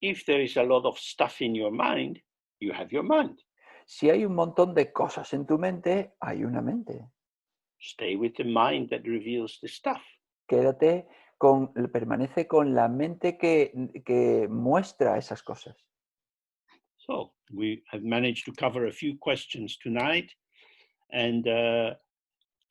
S1: If there is a lot of stuff in your mind, you have your mind.
S2: Si hay un montón de cosas en tu mente, hay una mente.
S1: Stay with the mind that reveals the stuff.
S2: Permanece con la mente que muestra esas cosas.
S1: So we have managed to cover a few questions tonight, and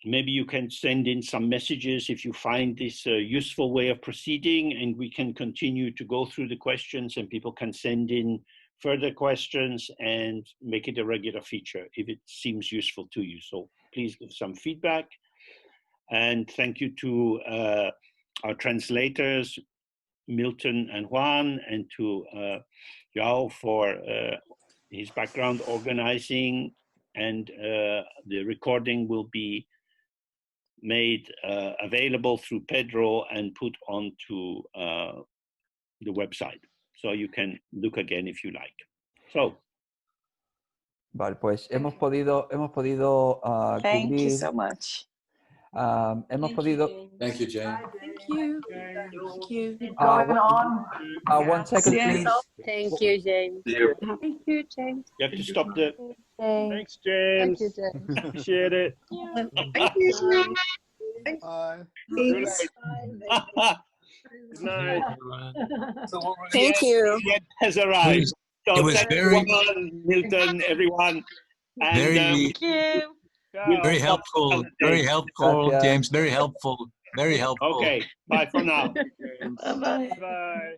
S1: maybe you can send in some messages if you find this a useful way of proceeding, and we can continue to go through the questions, and people can send in further questions and make it a regular feature if it seems useful to you. So please give some feedback. And thank you to our translators, Milton and Juan, and to Yao for his background organizing, and the recording will be made available through Pedro and put onto the website. So you can look again if you like. So.
S2: Vale, pues hemos podido
S3: Thank you
S2: cubrir.
S3: so much.
S2: Hemos podido.
S4: Thank you, Jane.
S3: Thank you. Thank you.
S2: One second,
S3: Yes.
S2: please.
S5: Thank you, James.
S3: Thank you, James.
S1: You have to stop the.
S5: Thanks,
S3: James.
S5: Thank you, James.
S1: Appreciate it.
S3: Thank you.
S4: Bye.
S3: Thanks.
S1: Good night.
S3: Thank you.
S1: Yet has arrived. So
S6: It was
S1: thank
S6: very-
S1: you, Milton, everyone. And
S6: Very,
S3: Thank you.
S6: very helpful,
S2: Gracias.
S6: James. Very helpful, very helpful.
S1: Okay, bye for now.
S3: Bye-bye.
S5: Bye.